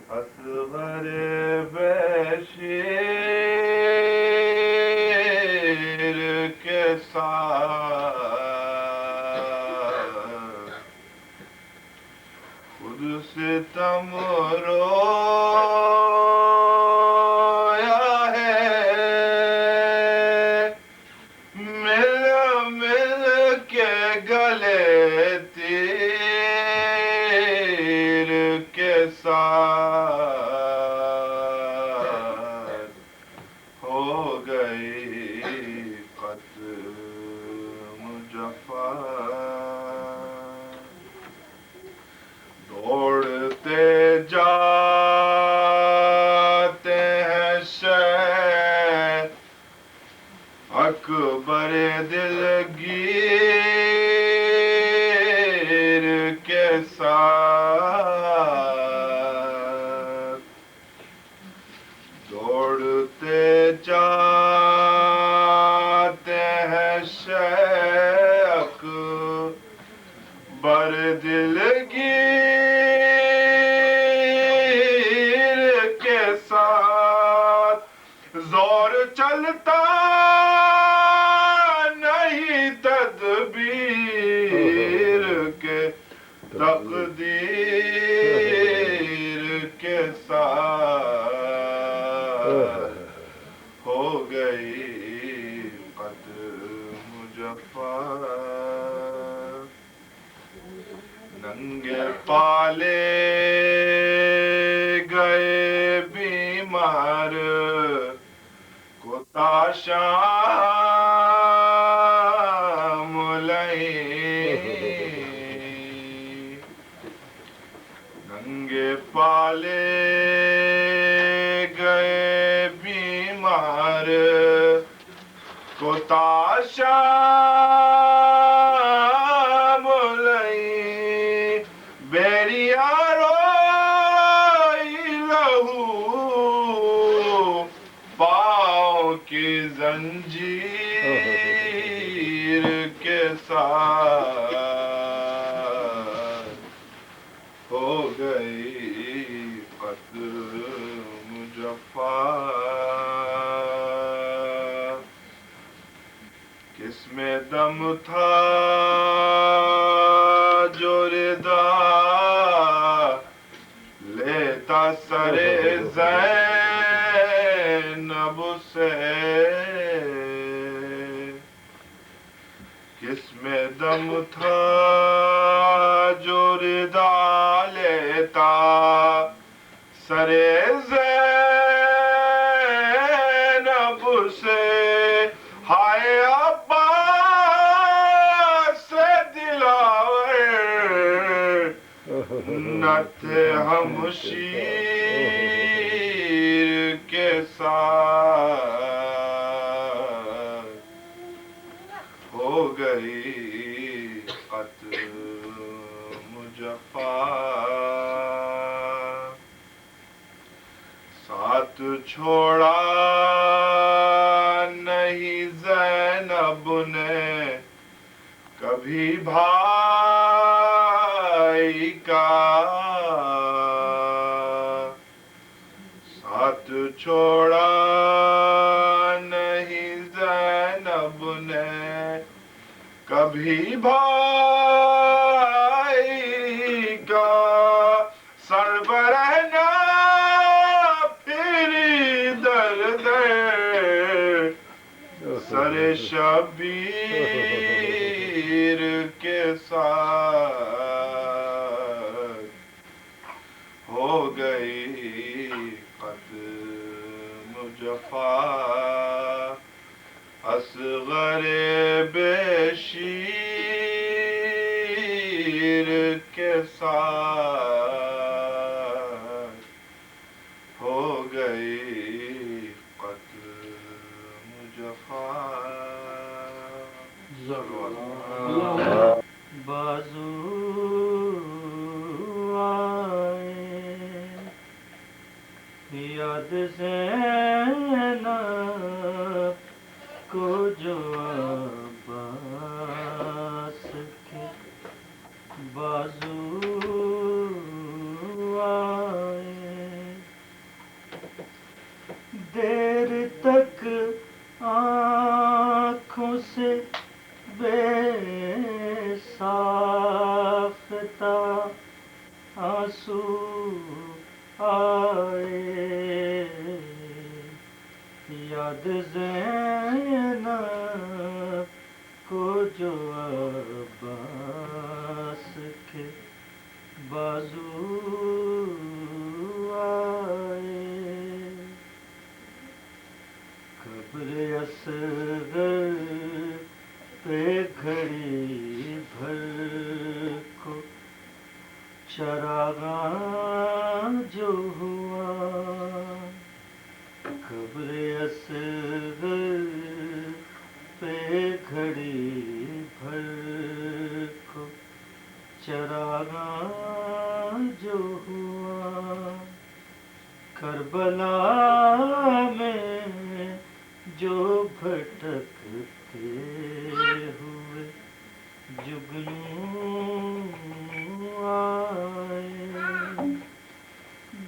اصغر بشیر کے ساتھ خود ستم رویا ہے مل مل کے گلے تیر کے ساتھ ہو گئی ختم جفا دوڑتے جاتے ہیں شہر اکبر دلگیر کے ساتھ دوڑتے جاتے ہیں شیخ اکبر دلگیر کے ساتھ زور چلتا نہیں تدبیر کے تقدیر کے ساتھ ہو گئی ختم جفا ننگے پالے گئے بیمار کو تاشام لئی ننگے پالے گئے بیمار کو تاشام لئی بیریا روئی لہو پاؤں کی زنجیر کے ساتھ ہو گئی ختم جفا کس میں دم تھا جو ردا لیتا سر زینب سے کس میں دم تھا جو ردا لیتا سر زینب سے ہائے عباس سے دلاور نہ تھے ہم شیر کے ساتھ ہو گئی ختم جفا ساتھ چھوڑا نہیں زینب نے کبھی بھائی کا ساتھ چھوڑا نہیں زینب نے کبھی بھائی کا سربرہنا پھری درد سر شبیر کے ساتھ ہو گئی ختم جفا اصغر بشیر کے ساتھ ہو گئی ختم جفا بازو آئے یاد زینب کو جو عباس کے بازو آنسو آئے یاد زینب کو جو عباس کے بازو آئے قبر اصغر پہ گھڑی بھر کو چراغاں جو ہوا قبر اصغر پہ گھڑی بھر کو چراغاں جو ہوا کربلا میں جو بھٹکتے ہوئے جگنوں آئے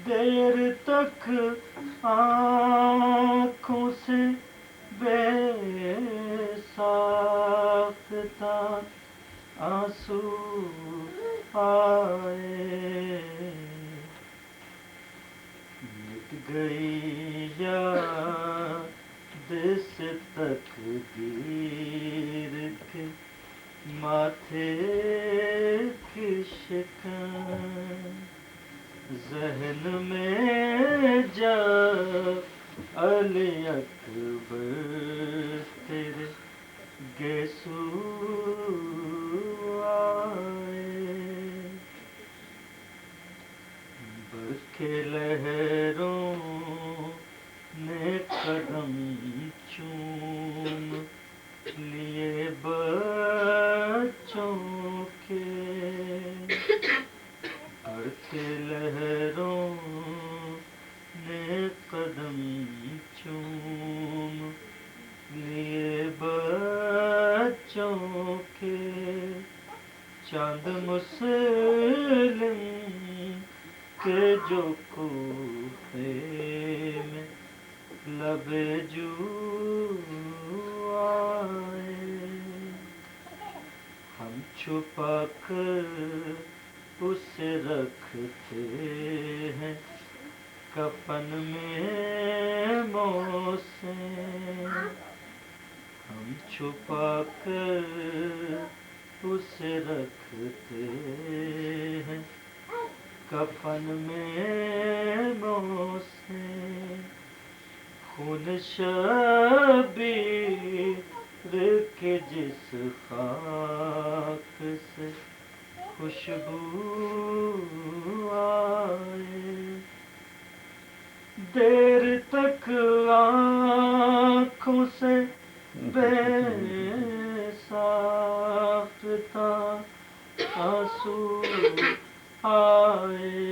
دیر تک آنکھوں سے بے ساختہ آنسو آئے مٹ گئی یاد سے تقدیر کے ماتھے کی شکن ذہن میں جب علی اکبر تیرے گیسو آئے برکے لہروں نے قدم چوم لیے بچوں کے برکے لہروں نے قدم چوم لیے بچوں کے چاند مسلم کہ جو کوفے میں لب جو آئے ہم چھپا کر اسے رکھتے ہیں کفن میں موسم ہم چھپا کر اسے رکھتے ہیں کفن میں موسم خون شبیر کے جس خاک سے خوشبو آئے دیر تک آنکھوں سے بے ساختہ آنسو آئے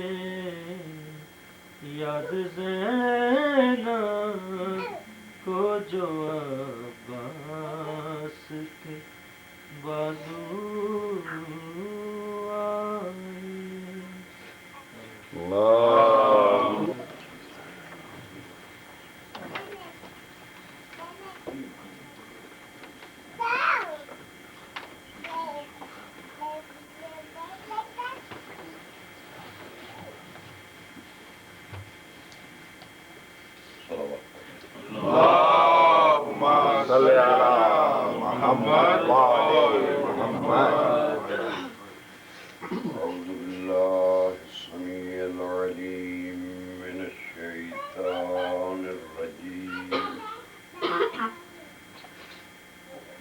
یاد زینب کو جو عباس کے بازو آئے اللہ اللهم صل على محمد وآل محمد. أعوذ بالله السميع العليم من الشيطان الرجيم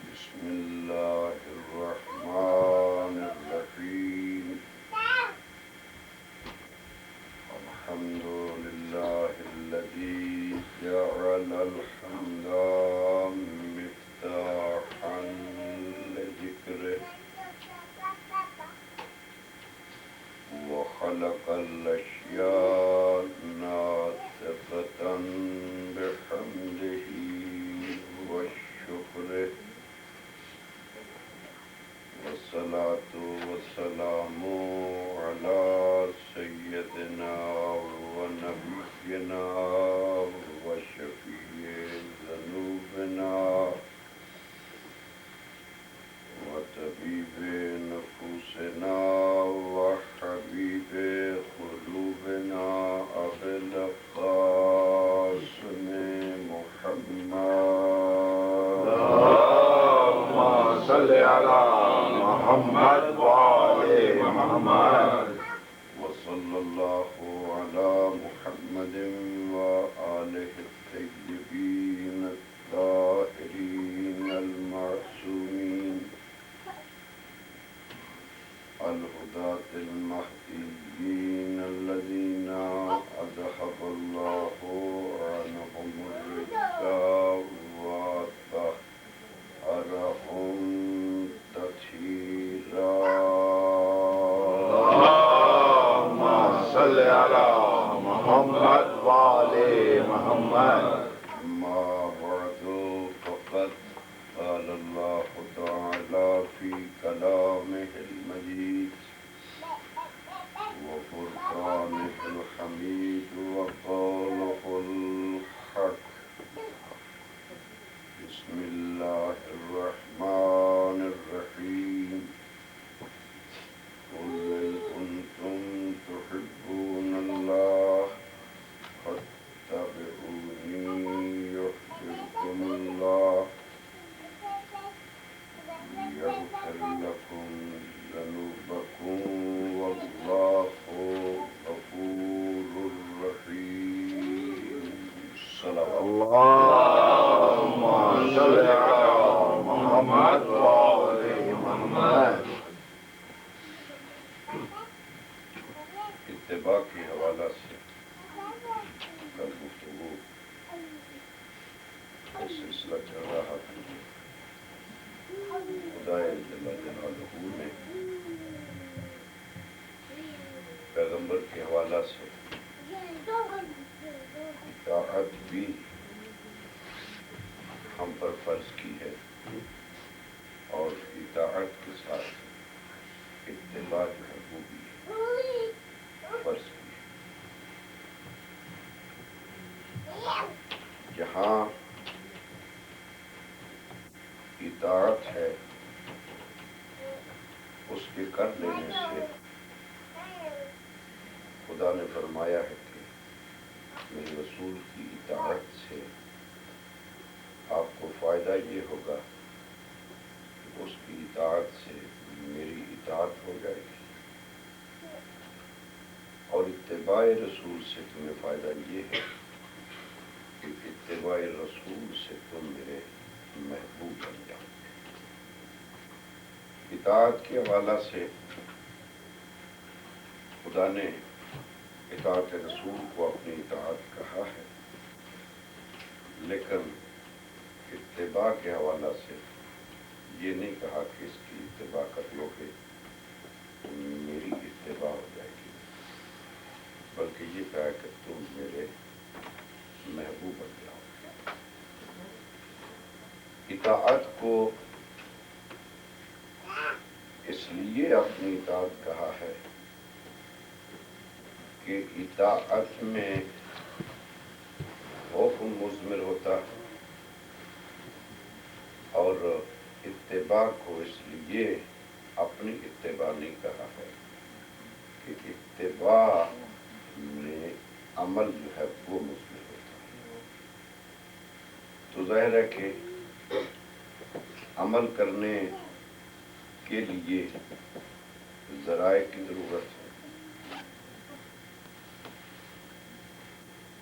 بسم الله الرحمن الرحيم الحمد لله الذي جعل الحمد مفتاحا لذكره وخلق الأشياء ناطقة بحمده وشكره والصلاة والسلام على سيدنا ونبينا وشفيع ذنوبنا وطبيب نفوسنا وحبيب صل على محمد وآل محمد. أما بعد فقد قال الله تعالى في كلامه المجيد وفرقانه الحميد وقوله الحق. بسم الله الرحمن الرحيم. قل إن كنتم تحبون الله فاتبعوني يحببكم الله يغفر لكم ذنوبكم والله غفور رحيم. صلوات اللهم صل على محمد وآل محمد. اتباع کے حوالہ سے کل گفتگو کا سلسلہ چل رہا تھا. خدا جل جلالہ نے پیغمبر کے حوالہ سے اطاعت بھی ہم پر فرض کی ہے اور اطاعت کے ساتھ اتباع جو ہے وہ بھی فرض کی ہے. جہاں اطاعت ہے اس کے کر لینے سے خدا نے فرمایا ہے کہ میرے رسول کی اطاعت سے آپ کو فائدہ یہ ہوگا کہ اس کی اطاعت سے میری اطاعت ہو جائے گی اور اتباع رسول سے تمہیں فائدہ یہ ہے کہ اتباع رسول سے تم میرے محبوب بن جاؤ گے. اطاعت کے حوالہ سے خدا نے اطاعت رسول کو اپنی اطاعت کہا ہے، لیکن اتباع کے حوالہ سے یہ نہیں کہا کہ اس کی اتباع کر لو گے تو میری اتباع ہو جائے گی، بلکہ یہ کہا کہ تم میرے محبوب بن جاؤ گے. اطاعت کو اس لیے اپنی اطاعت کہا ہے کہ اطاعت میں حکم مضمر ہوتا ہے اور اتباع کو اس لیے اپنی اتباع نہیں کہا ہے کہ اتباع میں عمل جو ہے وہ مضمر ہوتا ہے. تو ظاہر ہے کہ عمل کرنے کے لیے ذرائع کی ضرورت ہے.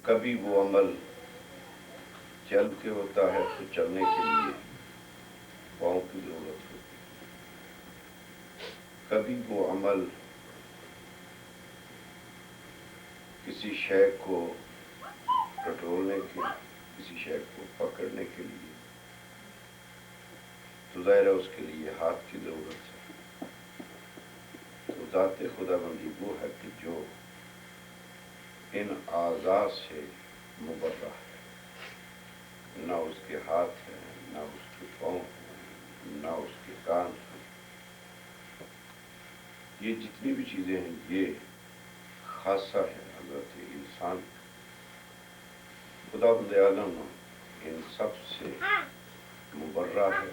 کبھی وہ عمل چل کے ہوتا ہے تو چلنے کے لیے پاؤں کی ضرورت ہوتی ہے. کبھی وہ عمل کسی شے کو ٹٹولنے کے، کسی شے کو پکڑنے کے لیے، تو ظاہر ہے اس کے لیے ہاتھ کی ضرورت ہے. تو ذات خدا بندی وہ ہے کہ جو ان اعضاء سے مبرہ ہے، نہ اس کے ہاتھ ہیں، نہ اس کے پاؤں ہیں، نہ اس کے کان ہیں. یہ جتنی بھی چیزیں ہیں یہ خاصہ ہے حضرت انسان. خدا بند عالم ان سب سے مبرہ ہے.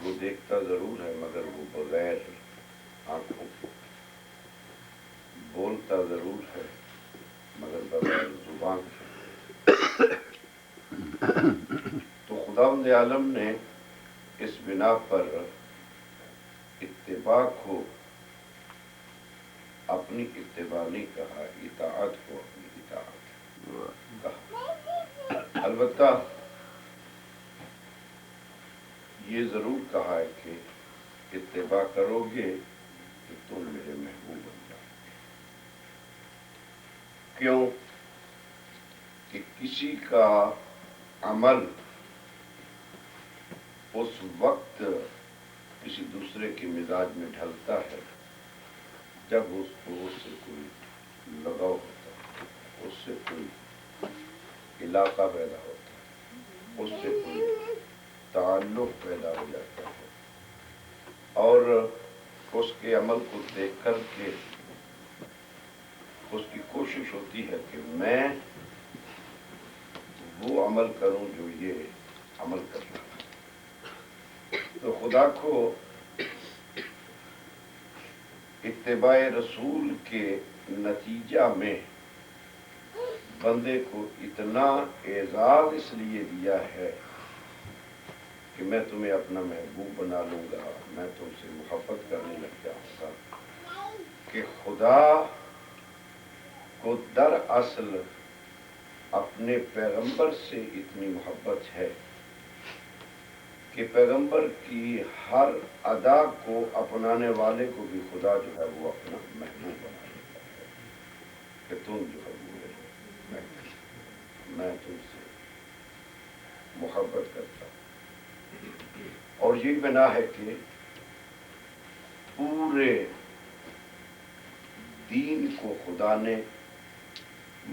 وہ دیکھتا ضرور ہے مگر وہ بغیر آنکھوں کے، بولتا ضرور ہے مگر بغیر زبان کے. تو خداوند عالم نے اس بنا پر اتباع کو اپنی اتباع نہیں کہا، اطاعت کو اپنی اطاعت کہا. البتہ یہ ضرور کہا ہے کہ اتباع کرو گے تو تم میرے محبوب بن جاؤ گے. کیوں کہ کسی کا عمل اس وقت کسی دوسرے کے مزاج میں ڈھلتا ہے جب اس کو اس سے کوئی علاقہ پیدا ہوتا ہے، اس سے کوئی تعلق پیدا ہو جاتا ہے، اور اس کے عمل کو دیکھ کر کے اس کی کوشش ہوتی ہے کہ میں وہ عمل کروں جو یہ عمل کر رہا ہے۔ تو خدا کو اتباع رسول کے نتیجہ میں بندے کو اتنا اعزاز اس لیے دیا ہے کہ میں تمہیں اپنا محبوب بنا لوں گا، میں تم سے محبت کرنے لگ جاؤں گا، کہ خدا کو دراصل اپنے پیغمبر سے اتنی محبت ہے کہ پیغمبر کی ہر ادا کو اپنانے والے کو بھی خدا جو ہے وہ اپنا محبوب بنا لیتا ہے، کہ تم جو ہے وہ میں تم سے محبت کرتا ہوں۔ اور یہ بنا ہے کہ پورے دین کو خدا نے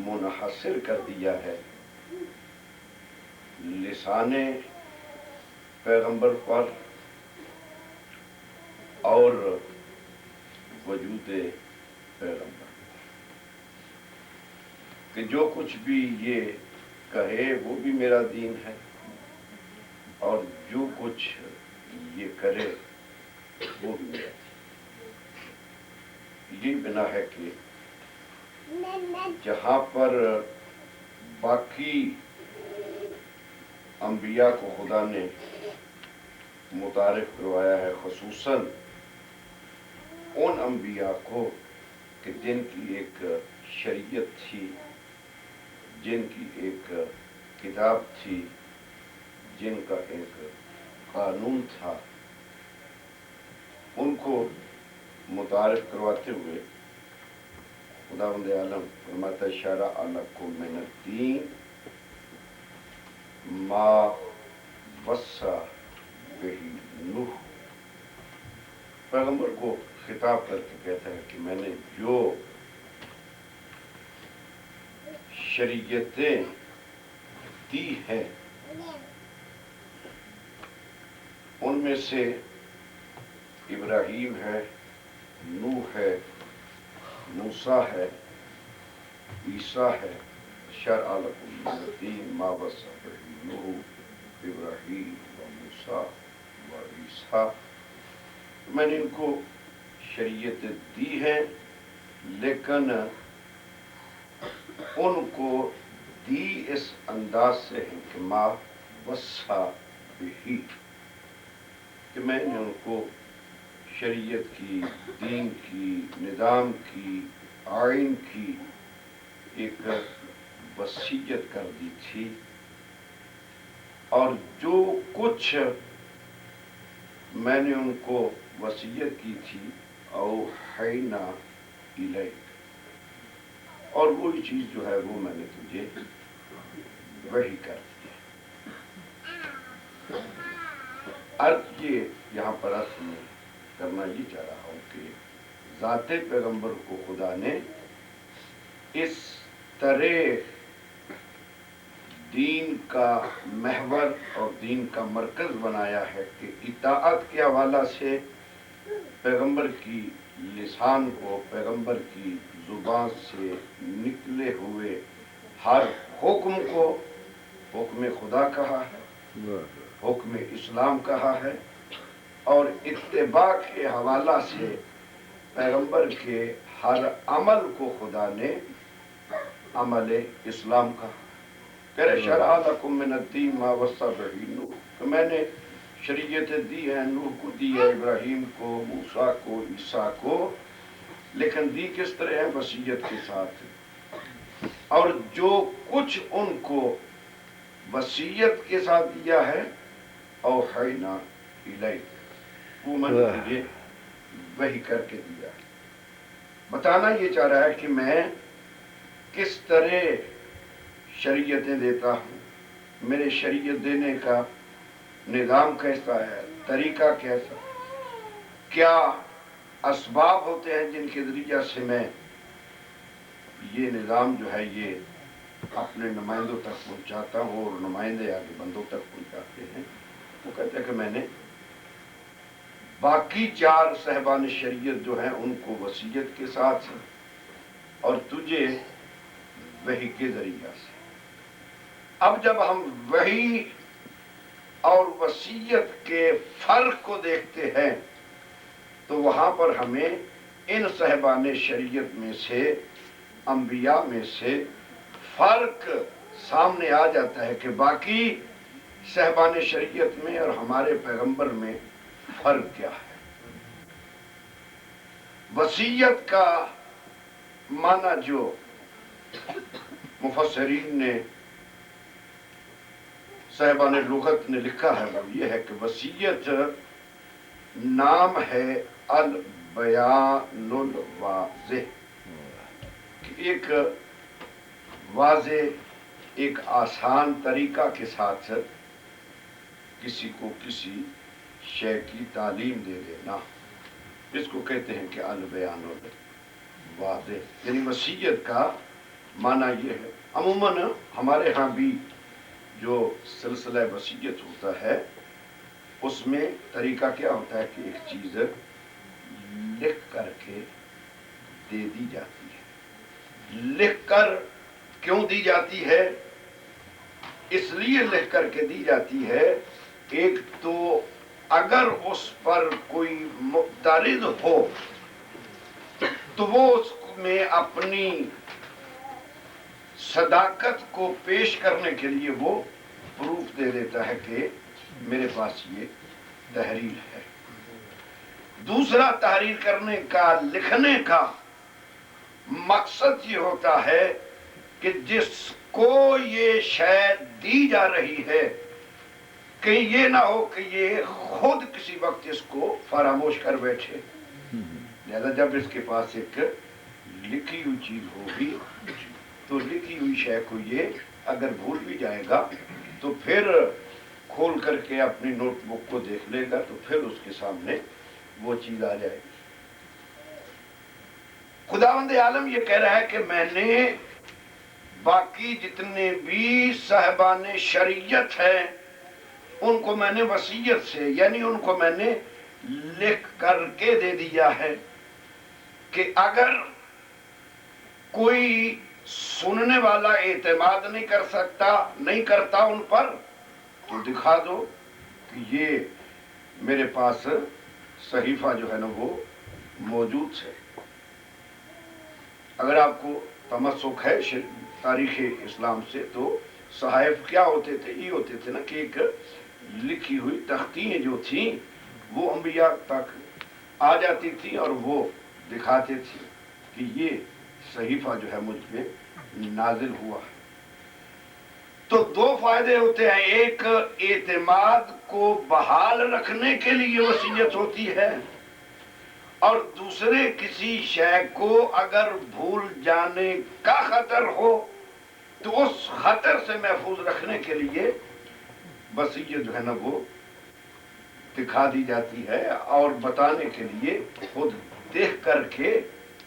منحصر کر دیا ہے لسان پیغمبر پر اور وجود پیغمبر، کہ جو کچھ بھی یہ کہے وہ بھی میرا دین ہے، اور جو کچھ یہ کرے وہ بھی میرا دین۔ یہ بنا ہے کہ جہاں پر باقی انبیاء کو خدا نے متعارف کروایا ہے، خصوصاً ان انبیاء کو کہ جن کی ایک شریعت تھی، جن کی ایک کتاب تھی، جن کا ایک قانون تھا، ان کو متعارف کرواتے ہوئے خداوند عالم فرماتا ہے شرع لکم من الدین ما وصی بہ نوح، پیغمبر کو خطاب کر کے کہتا ہے کہ میں نے جو شریعتیں دی ہیں ان میں سے ابراہیم ہے، نوح ہے، موسیٰ ہے، عیسیٰ ہے، شرع لکم من الدین ما وصی بہ نوح ابراہیم و موسیٰ و عیسیٰ، میں نے ان کو شریعت دی ہے، لیکن ان کو دی اس انداز سے ہے کہ ما وصی بہ، کہ میں نے ان کو شریعت کی، دین کی، نظام کی، آئین کی ایک وصیت کر دی تھی، اور جو کچھ میں نے ان کو وصیت کی تھی اوحینا الیک، اور وہی چیز جو ہے وہ میں نے تجھے وحی کر دی۔ عرض یہ یہاں پر اصل میں کرنا یہ چاہ رہا ہوں کہ ذات پیغمبر کو خدا نے اس طرح دین کا محور اور دین کا مرکز بنایا ہے کہ اطاعت کے حوالہ سے پیغمبر کی لسان کو، پیغمبر کی زبان سے نکلے ہوئے ہر حکم کو حکم خدا کہا ہے، حکم اسلام کہا ہے، اور اتباع کے حوالہ سے پیغمبر کے ہر عمل کو خدا نے عمل اسلام کہا۔ کہ شرع لکم من الدین ما وصی بہ نوح، کہ میں نے شریعتیں دی ہیں، نوح کو دی ہے، ابراہیم کو، موسیٰ کو، عیسیٰ کو، لیکن دی کس طرح ہے؟ وصیت کے ساتھ، اور جو کچھ ان کو وصیت کے ساتھ دیا ہے اوحینا الیک، وہ میں نے تجھے وحی کر کے دیا۔ بتانا یہ چاہ رہا ہے کہ میں کس طرح شریعتیں دیتا ہوں، میرے شریعت دینے کا نظام کیسا ہے، طریقہ کیسا، کیا اسباب ہوتے ہیں جن کے ذریعہ سے میں یہ نظام جو ہے یہ اپنے نمائندوں تک پہنچاتا ہوں اور نمائندے آگے بندوں تک پہنچاتے ہیں. وہ کہتے ہیں کہ میں نے باقی 4 صاحبان شریعت جو ہیں ان کو وصیت کے ساتھ اور تجھے وحی کے ذریعہ سے. اب جب ہم وحی اور وصیت کے فرق کو دیکھتے ہیں تو وہاں پر ہمیں ان صاحبان شریعت میں سے انبیاء میں سے فرق سامنے آ جاتا ہے کہ باقی صاحبان شریعت میں اور ہمارے پیغمبر میں فرق کیا ہے. وصیت کا معنی جو مفسرین نے صاحبان لغت نے لکھا ہے وہ یہ ہے کہ وصیت نام ہے البیان الواضح، کہ ایک واضح ایک آسان طریقہ کے ساتھ کسی کو کسی شے کی تعلیم دے دینا، اس کو کہتے ہیں کہ البیان الواضح. یعنی وصیت کا معنی یہ ہے. عموماً ہمارے ہاں بھی جو سلسلہ وصیت ہوتا ہے اس میں طریقہ کیا ہوتا ہے کہ ایک چیز لکھ کر کے دے دی جاتی ہے. لکھ کر کیوں دی جاتی ہے؟ اس لیے لکھ کر کے دی جاتی ہے، ایک تو اگر اس پر کوئی معترض ہو تو وہ اس میں اپنی صداقت کو پیش کرنے کے لیے وہ پروف دے دیتا ہے کہ میرے پاس یہ تحریر ہے. دوسرا تحریر کرنے کا لکھنے کا مقصد یہ ہوتا ہے کہ جس کو یہ شے دی جا رہی ہے کہیں یہ نہ ہو کہ یہ خود کسی وقت اس کو فراموش کر بیٹھے. لہذا جب اس کے پاس ایک لکھی ہوئی چیز ہوگی تو لکھی ہوئی شے کو یہ اگر بھول بھی جائے گا تو پھر کھول کر کے اپنی نوٹ بک کو دیکھ لے گا تو پھر اس کے سامنے وہ چیز آ جائے گی. خداوند عالم یہ کہہ رہا ہے کہ میں نے باقی جتنے بھی صاحبان شریعت ہیں ان کو میں نے وصیت سے یعنی ان کو میں نے لکھ کر کے دے دیا ہے کہ اگر کوئی سننے والا اعتماد نہیں کرتا ان پر تو دکھا دو کہ یہ میرے پاس صحیفہ جو ہے نا وہ موجود ہے. اگر آپ کو تمسک ہے تاریخ اسلام سے تو صحائف کیا ہوتے تھے؟ یہ ہوتے تھے نا کہ ایک لکھی ہوئی تختیاں جو تھیں وہ انبیاء تک آ جاتی تھی اور وہ دکھاتے تھے کہ یہ صحیفہ جو ہے مجھ پہ نازل ہوا ہے. تو 2 فائدے ہوتے ہیں، ایک اعتماد کو بحال رکھنے کے لیے وصیت ہوتی ہے اور دوسرے کسی شے کو اگر بھول جانے کا خطر ہو تو اس خطر سے محفوظ رکھنے کے لیے وصیت جو ہے نا وہ دکھا دی جاتی ہے اور بتانے کے لیے خود دیکھ کر کے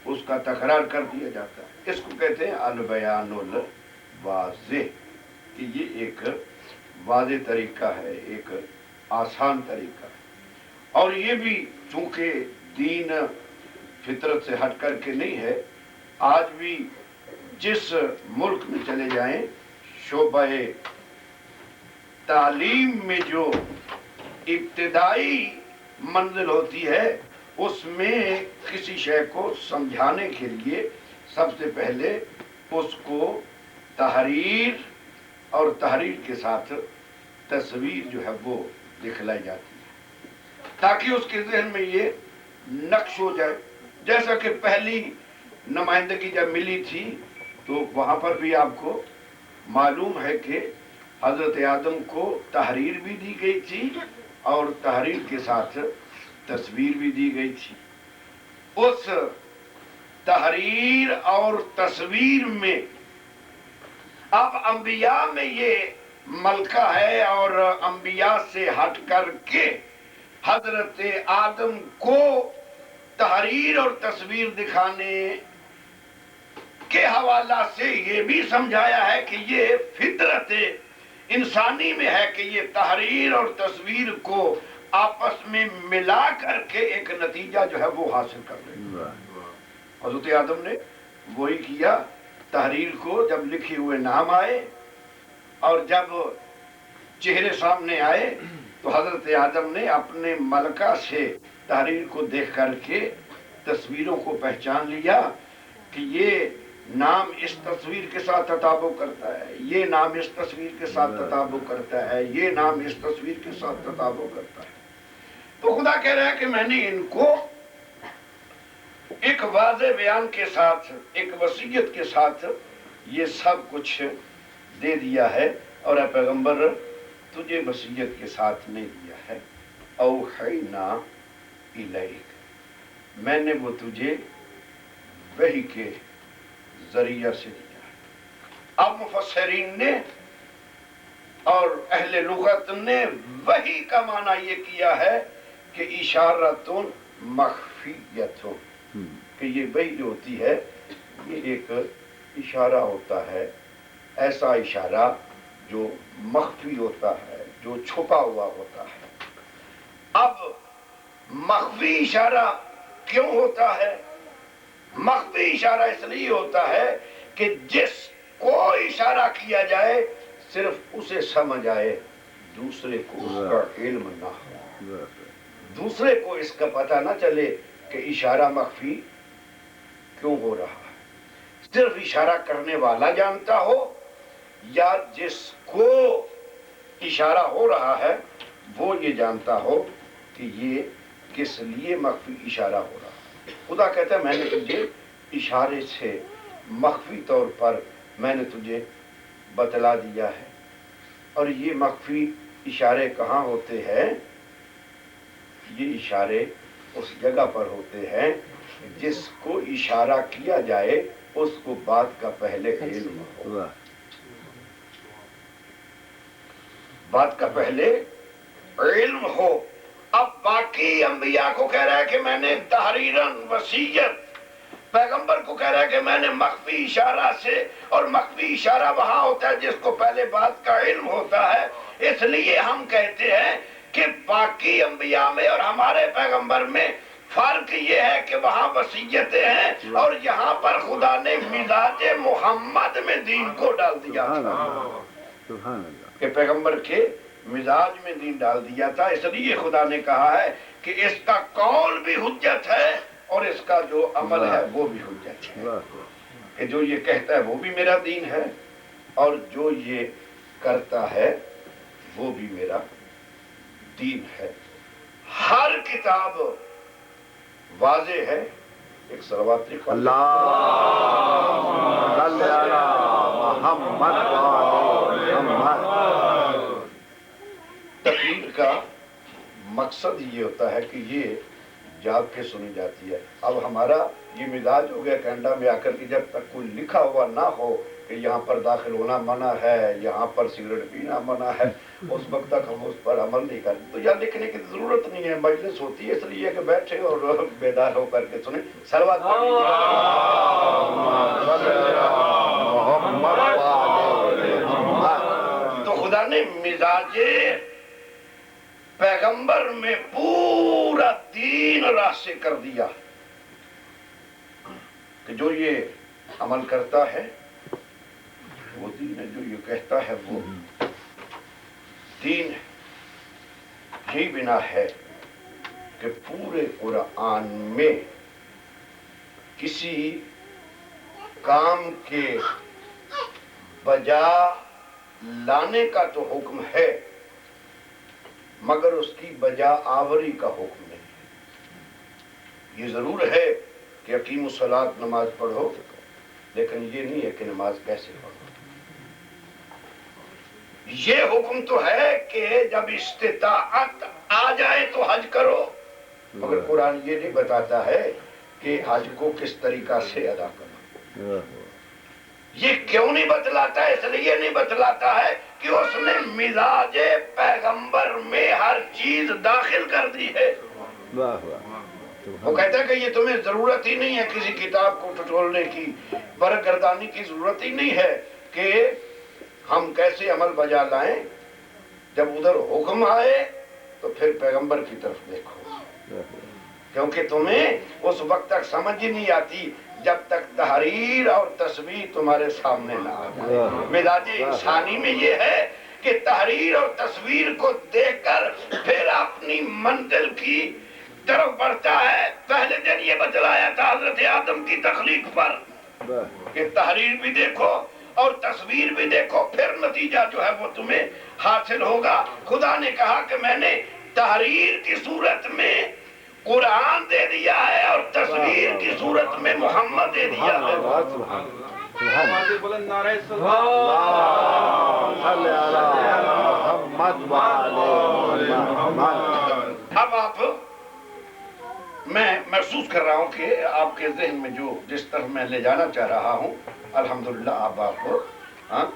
اس کا تکرار کر دیا جاتا ہے. اس کو کہتے ہیں البیان الواضح، کہ یہ ایک واضح طریقہ ہے، ایک آسان طریقہ ہے. اور یہ بھی چونکہ دین فطرت سے ہٹ کر کے نہیں ہے، آج بھی جس ملک میں چلے جائیں شعبہ تعلیم میں جو ابتدائی منزل ہوتی ہے اس میں کسی شے کو سمجھانے کے لیے سب سے پہلے اس کو تحریر اور تحریر کے ساتھ تصویر جو ہے وہ دکھلائی جاتی ہے تاکہ اس کے ذہن میں یہ نقش ہو جائے. جیسا کہ پہلی نمائندگی جب ملی تھی تو وہاں پر بھی آپ کو معلوم ہے کہ حضرت آدم کو تحریر بھی دی گئی تھی اور تحریر کے ساتھ تصویر بھی دی گئی تھی. اس تحریر اور تصویر میں اب انبیاء میں یہ ملکہ ہے اور انبیاء سے ہٹ کر کے حضرت آدم کو تحریر اور تصویر دکھانے کے حوالہ سے یہ بھی سمجھایا ہے کہ یہ فطرت انسانی میں ہے کہ یہ تحریر اور تصویر کو آپس میں ملا کر کے ایک نتیجہ جو ہے وہ حاصل کر لے. حضرت آدم نے وہی کیا. تحریر کو جب لکھے ہوئے نام آئے اور جب چہرے سامنے آئے تو حضرت آدم نے اپنے ملکہ سے تحریر کو دیکھ کر کے تصویروں کو پہچان لیا کہ یہ نام اس تصویر کے ساتھ تطابق کرتا ہے, یہ نام اس تصویر کے ساتھ تطابق کرتا ہے, یہ نام اس تصویر کے ساتھ تطابق کرتا ہے. تو خدا کہہ رہا ہے کہ میں نے ان کو ایک واضح بیان کے ساتھ, ایک وصیت کے ساتھ یہ سب کچھ دے دیا ہے. اور اے پیغمبر تجھے وصیت کے ساتھ نہیں دیا ہے. اوحینا الیک, میں نے وہ تجھے وحی کے ذریعہ سے دیا ہے. اب مفسرین نے اور اہل لغت نے وحی کا معنی یہ کیا ہے کہ اشارتن مخفیتن, کہ یہ وحی جو ہوتی ہے یہ ایک اشارہ ہوتا ہے, ایسا اشارہ جو مخفی ہوتا ہے, جو چھپا ہوا ہوتا ہے. اب مخفی اشارہ کیوں ہوتا ہے؟ مخفی اشارہ اس لیے ہوتا ہے کہ جس کو اشارہ کیا جائے صرف اسے سمجھ آئے, دوسرے کو اس کا علم نہ ہو, دوسرے کو اس کا پتہ نہ چلے کہ اشارہ مخفی کیوں ہو رہا ہے. صرف اشارہ کرنے والا جانتا ہو یا جس کو اشارہ ہو رہا ہے وہ یہ جانتا ہو کہ یہ کس لیے مخفی اشارہ ہو رہا ہے. خدا کہتا ہے میں نے تجھے اشارے سے مخفی طور پر میں نے تجھے بتلا دیا ہے. اور یہ مخفی اشارے کہاں ہوتے ہیں؟ یہ اشارے اس جگہ پر ہوتے ہیں جس کو اشارہ کیا جائے اس کو بات کا پہلے علم ہو, بات کا پہلے علم ہو. اب باقی انبیاء کو کہہ رہا ہے کہ میں نے تحریراً وصیت, پیغمبر کو کہہ رہا ہے کہ میں نے مخفی اشارہ سے, اور مخفی اشارہ وہاں ہوتا ہے جس کو پہلے بات کا علم ہوتا ہے. اس لیے ہم کہتے ہیں کہ باقی انبیاء میں اور ہمارے پیغمبر میں فرق یہ ہے کہ وہاں وصیتیں ہیں اور یہاں پر خدا نے مزاج محمد میں دین کو ڈال دیا تھا, کہ پیغمبر کے مزاج میں دین ڈال دیا تھا. اس لیے خدا نے کہا ہے کہ اس کا قول بھی حجت ہے اور اس کا جو عمل ہے وہ بھی حجت ہے, کہ جو یہ کہتا ہے وہ بھی میرا دین ہے اور جو یہ کرتا ہے وہ بھی میرا دین ہے. ہر کتاب واضح ہے. ایک صلوات اللہم صلی علی محمد وعلی محمد. تقریر کا مقصد یہ ہوتا ہے کہ یہ جاگ کے سنی جاتی ہے. اب ہمارا یہ مزاج ہو گیا کینیڈا میں آ کر کہ جب تک کوئی لکھا ہوا نہ ہو کہ یہاں پر داخل ہونا منع ہے, یہاں پر سگریٹ پینا منع ہے, اس وقت تک ہم اس پر عمل نہیں کرتے. تو یہاں لکھنے کی ضرورت نہیں ہے, مجلس ہوتی ہے اس لیے کہ بیٹھے اور بیدار ہو کر کے سنیں. صلوات تو خدا نے مزاج پیغمبر میں پورا دین راسخ کر دیا کہ جو یہ عمل کرتا ہے وہ دین ہے, جو یہ کہتا ہے وہ دین ہے. یہی بنا ہے کہ پورے قرآن میں کسی کام کے بجا لانے کا تو حکم ہے مگر اس کی بجا آوری کا حکم نہیں. یہ ضرور ہے کہ اقیم الصلاۃ نماز پڑھو, لیکن یہ نہیں ہے کہ نماز کیسے پڑھو. یہ حکم تو ہے کہ جب استطاعت آ جائے تو حج کرو, مگر قرآن یہ نہیں بتاتا ہے کہ حج کو کس طریقہ سے ادا کرو. یہ کیوں نہیں بتلاتا؟ اس لیے نہیں بتلاتا ہے کہ اس نے مزاج پیغمبر میں ہر چیز داخل کر دی ہے. وہ کہتا ہے کہ یہ تمہیں ضرورت ہی نہیں ہے کسی کتاب کو ٹٹولنے کی، برگردانی کی ضرورت ہی نہیں ہے کہ ہم کیسے عمل بجا لائیں، جب ادھر حکم آئے تو پھر پیغمبر کی طرف دیکھو، کیونکہ تمہیں اس وقت تک سمجھ ہی نہیں آتی جب تک تحریر اور تصویر تمہارے سامنے نہ آ جائے۔ مزاج انسانی میں یہ ہے کہ تحریر اور تصویر کو دیکھ کر پھر اپنی منزل کی طرف بڑھتا ہے۔ پہلے دن یہ بتلایا تھا حضرت آدم کی تخلیق پر کہ تحریر بھی دیکھو اور تصویر بھی دیکھو، پھر نتیجہ جو ہے وہ تمہیں حاصل ہوگا۔ خدا نے کہا کہ میں نے تحریر کی صورت میں قرآن دے دیا ہے اور تصویر کی صورت میں محمد دے دیا ہے۔ اب آپ، میں محسوس کر رہا ہوں کہ آپ کے ذہن میں جو جس طرف میں لے جانا چاہ رہا ہوں، الحمدللہ اب آپ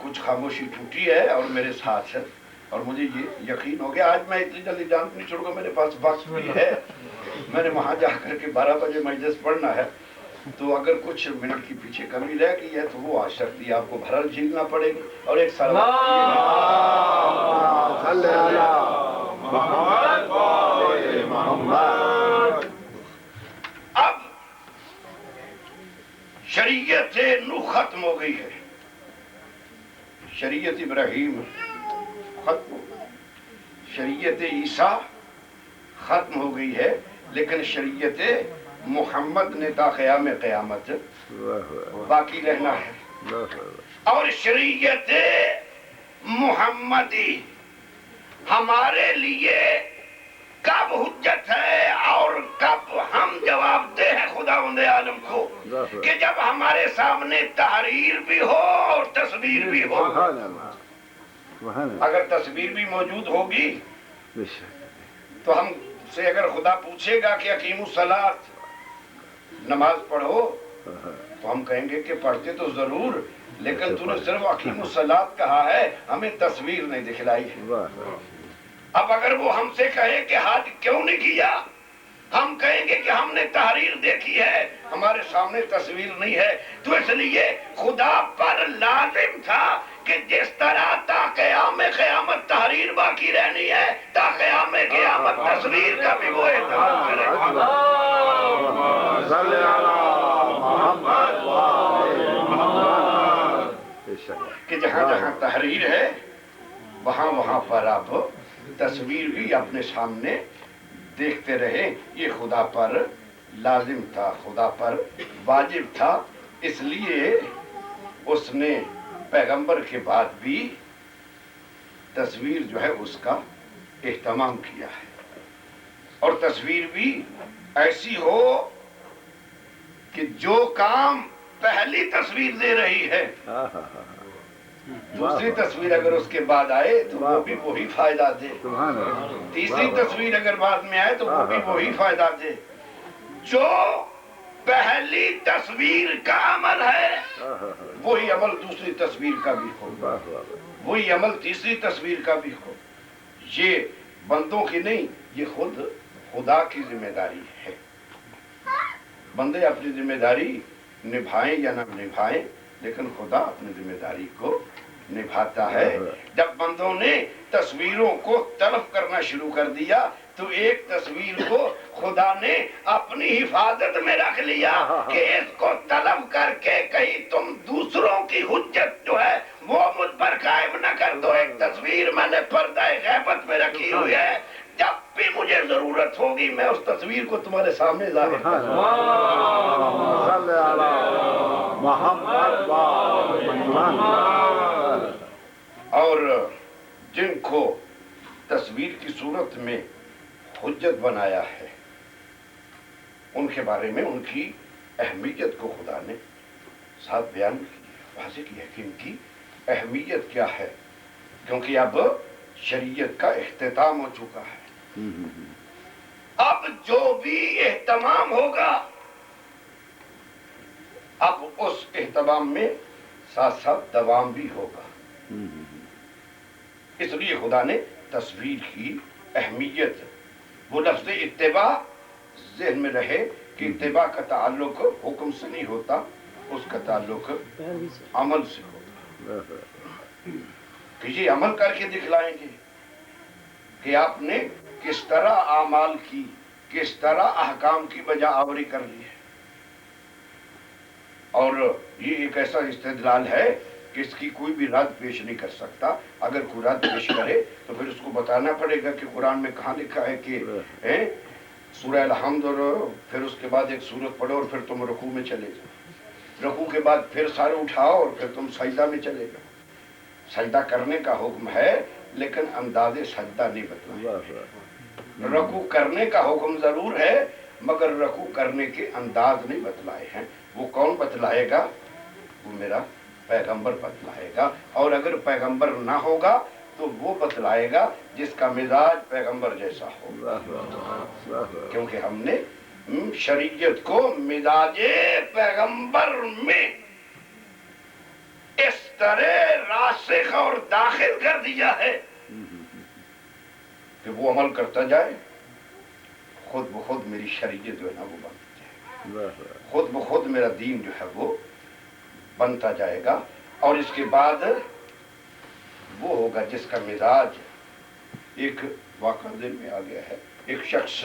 کچھ خاموشی ٹوٹی ہے اور میرے ساتھ ہے، اور مجھے یہ یقین ہو گیا۔ آج میں اتنی جلدی جان نہیں چھوڑوں گا، میرے پاس وقت بھی ہے، میں نے وہاں جا کر کے 12 بجے مجلس پڑھنا ہے، تو اگر کچھ منٹ کی پیچھے کمی رہ گئی ہے تو وہ آ سکتی ہے، آپ کو بھرل جھیلنا پڑے گی۔ اور ایک سال اب شریعت نوح ختم ہو گئی ہے، شریعت ابراہیم ختم ہو گئی، شریعت عیسیٰ ختم ہو گئی ہے، لیکن شریعت محمد نے تا قیام قیامت باقی رہنا ہے۔ اور شریعت محمدی ہمارے لیے کب حجت ہے اور کب ہم جواب دہ ہیں خداوند عالم کو، کہ جب ہمارے سامنے تحریر بھی ہو اور تصویر بھی ہو۔ اگر تصویر بھی موجود ہوگی تو ہم سے اگر خدا پوچھے گا کہ اقیم الصلاۃ، نماز پڑھو، تو ہم کہیں گے کہ پڑھتے تو ضرور، لیکن تو نے صرف اقیم الصلاۃ کہا ہے، ہمیں تصویر نہیں دکھلائی ہے۔ اب اگر وہ ہم سے کہے کہ حج کیوں نہیں کیا، ہم کہیں گے کہ ہم نے تحریر دیکھی ہے، ہمارے سامنے تصویر نہیں ہے۔ تو اس لیے خدا پر لازم تھا کہ جس طرح تا قیام قیامت تحریر باقی رہنی ہے، تا قیام قیامت تصویر کا بھی وہ اہتمام کرے۔ کہ جہاں جہاں تحریر ہے وہاں وہاں پر آپ تصویر بھی اپنے سامنے دیکھتے رہے۔ یہ خدا پر لازم تھا، خدا پر واجب تھا، اس لیے اس نے پیغمبر کے بعد بھی تصویر جو ہے اس کا اہتمام کیا ہے، اور تصویر بھی ایسی ہو کہ جو کام پہلی تصویر دے رہی ہے دوسری تصویر اگر اس کے بعد آئے تو وہ بھی وہی فائدہ دے، تیسری تصویر اگر بعد میں آئے تو وہ بھی وہی فائدہ دے۔ جو پہلی تصویر کا عمل ہے وہی عمل دوسری تصویر کا بھی ہو، وہی عمل تیسری تصویر کا بھی ہو۔ یہ بندوں کی نہیں، یہ خود خدا کی ذمہ داری ہے۔ بندے اپنی ذمہ داری نبھائیں یا نہ نبھائیں، لیکن خدا اپنی ذمہ داری کو نبھاتا ہے۔ جب بندوں نے تصویروں کو طلب کرنا شروع کر دیا تو ایک تصویر کو خدا نے اپنی حفاظت میں رکھ لیا کہ اس کو طلب کر کے کہیں تم دوسروں کی حجت جو ہے وہ مجھ پر قائم نہ کر دو۔ ایک تصویر میں نے پردہ غیبت میں رکھی ہوئی ہے، جب بھی مجھے ضرورت ہوگی میں اس تصویر کو تمہارے سامنے ظاہر کروں۔ اور جن کو تصویر کی صورت میں حجت بنایا ہے ان کے بارے میں ان کی اہمیت کو خدا نے ساتھ بیان کی، واضح کی ہے کہ ان کی اہمیت کیا ہے، کیونکہ اب شریعت کا اختتام ہو چکا ہے۔ اب جو بھی اہتمام ہوگا اب اس اہتمام میں ساتھ ساتھ دوام بھی ہوگا۔ اس لیے خدا نے تصویر کی اہمیت، وہ لفظ اتباع ذہن میں رہے کہ اتباع کا تعلق حکم سے نہیں ہوتا، اس کا تعلق عمل سے ہوتا، کہ یہ عمل کر کے دکھلائیں گے کہ آپ نے کس طرح اعمال کی، کس طرح احکام کی بجا آوری کر لی ہے۔ اور یہ ایک ایسا استدلال ہے کہ اس کی کوئی بھی رد پیش نہیں کر سکتا۔ اگر کوئی رد پیش کرے تو پھر اس کو بتانا پڑے گا کہ قرآن میں کہاں لکھا ہے کہ سورہ الحمد اور پھر اس کے بعد ایک سورت پڑھو اور پھر تم رکوع میں چلے جاؤ، رکوع کے بعد پھر سارے اٹھاؤ اور پھر تم سجدہ میں چلے جاؤ۔ سجدہ کرنے کا حکم ہے لیکن انداز سجدہ نہیں بتلایا۔ رکوع کرنے کا حکم ضرور ہے مگر رکوع کرنے کے انداز نہیں بتلائے ہیں۔ وہ کون بتلائے گا؟ وہ میرا پیغمبر بتلائے گا، اور اگر پیغمبر نہ ہوگا تو وہ بتلائے گا جس کا مزاج پیغمبر جیسا ہو، کیونکہ ہم نے شریعت کو مزاج پیغمبر میں اس طرح راسخ اور داخل کر دیا ہے کہ وہ عمل کرتا جائے، خود بخود میری شریعت جو ہے نا وہ بنتا جائے، خود بخود میرا دین جو ہے وہ بنتا جائے گا۔ اور اس کے بعد وہ ہوگا جس کا مزاج، ایک واقعہ دل میں آ گیا ہے، ایک شخص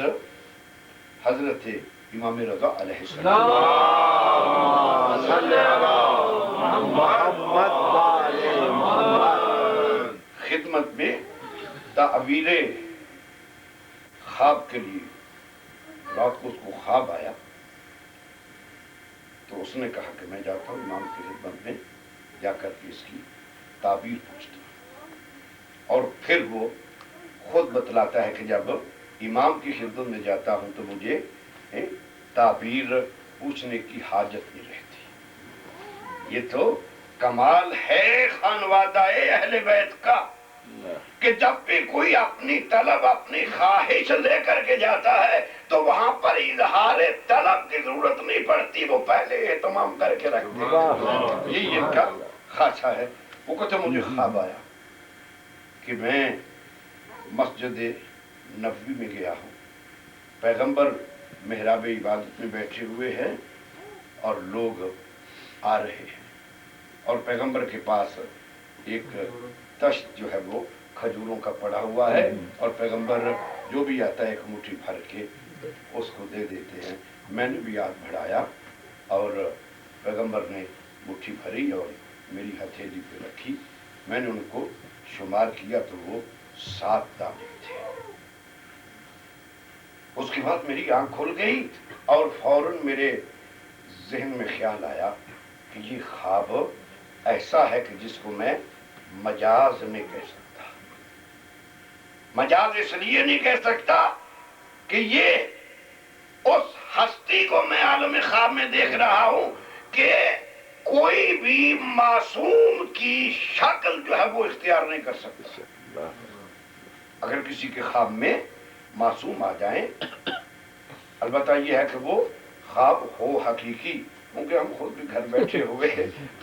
حضرت امام رضا علیہ السلام خدمت میں تعبیر خواب کے لیے، رات کو اس کو خواب آیا تو اس نے کہا کہ میں جاتا ہوں امام کی خدمت میں، جا کر کے اس کی تعبیر پوچھتا ہوں۔ اور پھر وہ خود بتلاتا ہے کہ جب امام کی خدمت میں جاتا ہوں تو مجھے تعبیر پوچھنے کی حاجت نہیں رہتی۔ یہ تو کمال ہے خانوادہ اہل بیت کا کہ جب بھی کوئی اپنی طلب، اپنی خواہش لے کر کے جاتا ہے تو وہاں پر اظہار طلب کی ضرورت نہیں پڑتی، وہ پہلے اہتمام کر کے رکھتے ہیں۔ یہ ان کا خاصہ ہے۔ وہ کہتے مجھے خواب آیا کہ میں مسجد نبوی میں گیا ہوں، پیغمبر محراب عبادت میں بیٹھے ہوئے ہیں اور لوگ آ رہے ہیں، اور پیغمبر کے پاس ایک تشت جو ہے وہ کھجوروں کا پڑا ہوا ہے، اور پیغمبر جو بھی آتا ہے ایک مٹھی بھر کے اس کو دے دیتے ہیں۔ میں نے بھی ہاتھ بڑھایا اور پیغمبر نے مٹھی بھری اور میری ہتھیلی پہ رکھی، میں نے ان کو شمار کیا تو وہ 7 دانے تھے۔ اس کے بعد میری آنکھ کھل گئی اور فوراً میرے ذہن میں خیال آیا کہ یہ خواب ایسا ہے کہ جس کو میں مجاز نہیں کہہ سکتا۔ مجاز اس لیے نہیں کہہ سکتا کہ یہ اس ہستی کو میں عالم خواب میں دیکھ رہا ہوں کہ کوئی بھی معصوم کی شکل جو ہے وہ اختیار نہیں کر سکتا۔ اگر کسی کے خواب میں معصوم آ جائیں، البتہ یہ ہے کہ وہ خواب ہو حقیقی، کیونکہ ہم خود بھی گھر بیٹھے ہوئے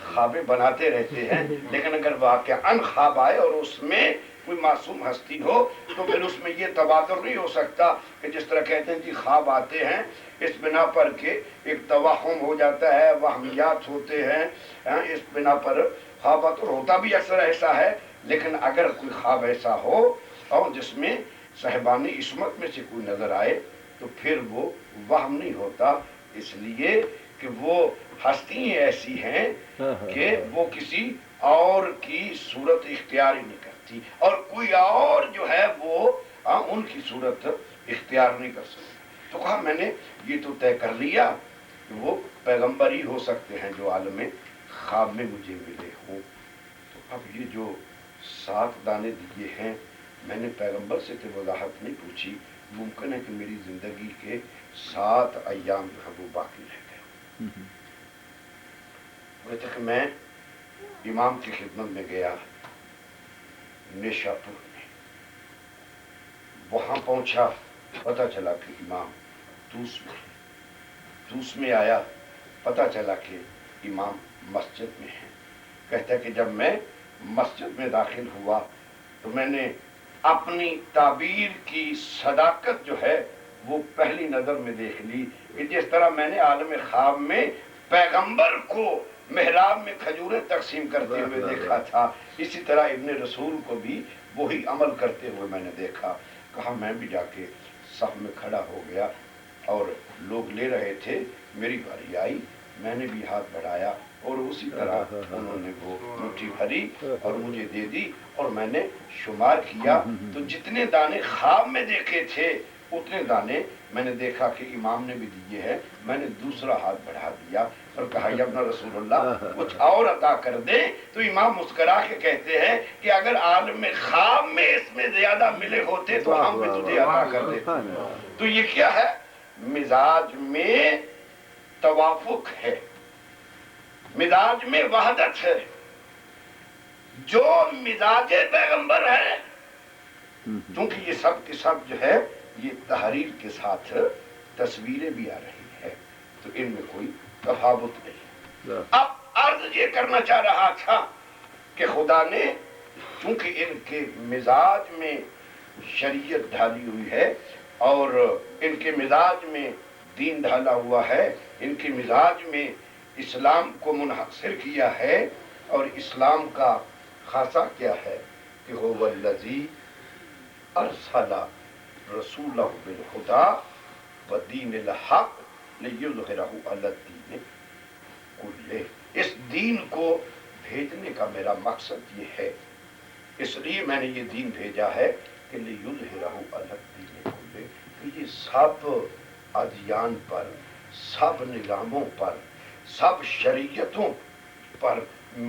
خوابیں بناتے رہتے ہیں، لیکن اگر واقعاً خواب آئے اور اس میں کوئی معصوم ہستی ہو تو پھر اس میں یہ تبادر نہیں ہو سکتا کہ جس طرح کہتے ہیں جی خواب آتے ہیں اس بنا پر کہ ایک توہم ہو جاتا ہے، وہمیات ہوتے ہیں، اس بنا پر خوابات ہوتا بھی اکثر ایسا ہے۔ لیکن اگر کوئی خواب ایسا ہو اور جس میں صاحبان عصمت میں سے کوئی نظر آئے تو پھر وہ وہم نہیں ہوتا، اس لیے کہ وہ ہستی ایسی ہیں کہ وہ کسی اور کی صورت اختیار ہی نہیں کرتی، اور کوئی اور جو ہے وہ ان کی صورت اختیار نہیں کر سکتا۔ تو کہا میں نے یہ تو طے کر لیا کہ وہ پیغمبر ہی ہو سکتے ہیں جو عالم خواب میں مجھے ملے ہوں۔ تو اب یہ جو 7 دانے دیے ہیں، میں نے پیغمبر سے تو وضاحت نہیں پوچھی، ممکن ہے کہ میری زندگی کے 7 ایام جو ہے وہ باقی رہ گئے۔ وہ تک میں امام کی خدمت میں گیا نیشا پور میں، وہاں پہنچا، پتہ چلا کہ امام توس میں آیا، پتہ چلا کہ امام مسجد میں ہے۔ کہتا ہے کہ جب میں مسجد میں داخل ہوا تو میں نے اپنی تعبیر کی صداقت جو ہے وہ پہلی نظر میں دیکھ لی کہ جس طرح میں نے عالم خواب میں پیغمبر کو محراب میں کھجوریں تقسیم کرتے ہوئے دیکھا تھا، اسی طرح ابن رسول کو بھی وہی عمل کرتے ہوئے میں نے دیکھا۔ کہا میں بھی جا کے صف میں کھڑا ہو گیا اور لوگ لے رہے تھے، میری باری آئی، میں نے بھی ہاتھ بڑھایا اور اسی طرح انہوں نے وہ مٹھی بھری اور مجھے دے دی اور میں نے شمار کیا تو جتنے دانے خواب میں دیکھے تھے اتنے دانے میں نے دیکھا کہ امام نے بھی دیے ہیں۔ میں نے دوسرا ہاتھ بڑھا دیا اور کہا یا ابن رسول اللہ کچھ اور عطا کر دیں، تو امام مسکرا کے کہتے ہیں کہ اگر عالم خواب میں اس میں زیادہ ملے ہوتے تو ہم بھی تجھے عطا کر دیتے۔ تو یہ کیا ہے؟ مزاج میں توافق ہے، مزاج میں وحدت ہے۔ جو مزاج پیغمبر ہے، چونکہ یہ سب کے سب جو ہے یہ تحریر کے ساتھ تصویریں بھی آ رہی ہے تو ان میں کوئی تفاوت نہیں۔ اب عرض یہ کرنا چاہ رہا تھا کہ خدا نے چونکہ ان کے مزاج میں شریعت ڈھالی ہوئی ہے اور ان کے مزاج میں دین ڈھالا ہوا ہے، ان کے مزاج میں اسلام کو منحصر کیا ہے، اور اسلام کا خاصہ کیا ہے کہ هو الذی ارسل رسولہ بالہدی ودین الحق لیظہرہ علی الدین کلہ۔ اس دین کو بھیجنے کا میرا مقصد یہ ہے، اس لیے میں نے یہ دین بھیجا ہے کہ لیظہرہ علی الدین کلہ، کہ یہ سب ادیان پر، سب نظاموں پر، سب شریعتوں پر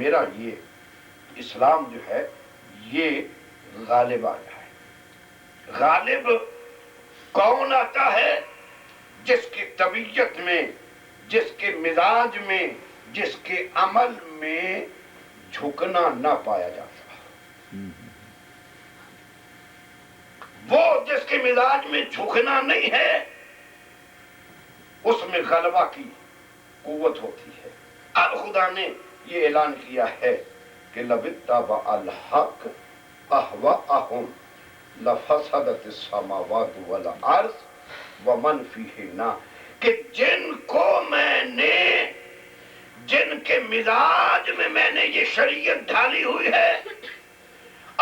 میرا یہ اسلام جو ہے یہ غالب آ جائے۔ غالب کون آتا ہے؟ جس کی طبیعت میں، جس کے مزاج میں، جس کے عمل میں جھکنا نہ پایا جاتا۔ وہ جس کے مزاج میں جھکنا نہیں ہے اس میں غلبہ کی قوت ہوتی ہے۔ اب خدا نے یہ اعلان کیا ہے کہ لَبِتَّبَعَ الْحَقَّ أَهْوَاءَهُمْ لَفَسَدَتِ السَّمَاوَاتُ وَالْأَرْضُ وَمَنْ فِيهِنَّ، کہ جن کو میں نے، جن کے مزاج میں نے یہ شریعت ڈھالی ہوئی ہے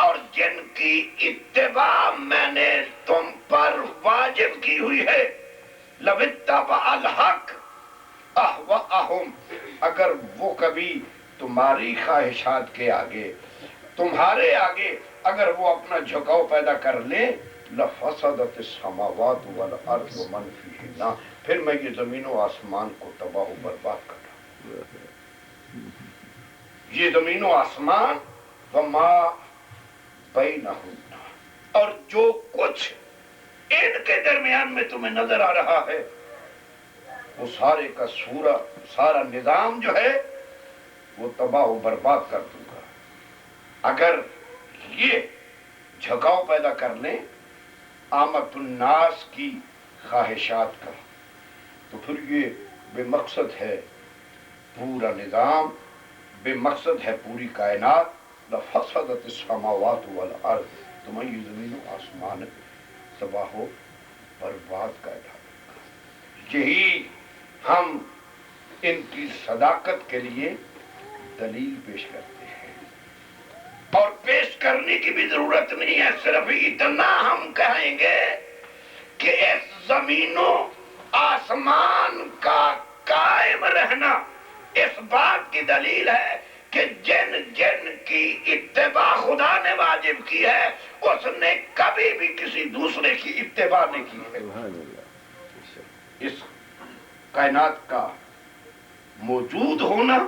اور جن کی اتباع میں نے تم پر واجب کی ہوئی ہے، لَبِتَّبَعَ الْحَقَّ أَهْوَاءَهُمْ، اگر وہ کبھی تمہاری خواہشات کے آگے، تمہارے آگے اگر وہ اپنا جھکاؤ پیدا کر لیں، لَفَسَدَتِ السَّمَاوَاتُ وَالْأَرْضُ وَمَنْ فِيهِنَّ، پھر میں یہ زمین و آسمان کو تباہ و برباد کر رہا ہوں۔ یہ زمین و آسمان وَمَا بَيْنَهُنَّ، اور جو کچھ ان کے درمیان میں تمہیں نظر آ رہا ہے وہ سارے کا سارا نظام جو ہے وہ تباہ و برباد کر دوں گا۔ اگر یہ جھکاؤ پیدا کر لیں عامت الناس کی خواہشات کا تو پھر یہ بے مقصد ہے پورا نظام، بے مقصد ہے پوری کائنات۔ لَفَسَدَتِ السَّمَاوَاتُ وَالْأَرْضُ، تمہیں یہ زمین و آسمان تباہ و برباد کا ڈھا۔ یہی ہم ان کی صداقت کے لیے دلیل پیش کرتے ہیں، اور پیش کرنے کی بھی ضرورت نہیں ہے، صرف اتنا ہم کہیں گے کہ اس زمین و آسمان کا قائم رہنا اس بات کی دلیل ہے کہ جن جن کی اتباع خدا نے واجب کی ہے اس نے کبھی بھی کسی دوسرے کی اتباع نہیں کی ہے۔ اس کائنات کا موجود ہونا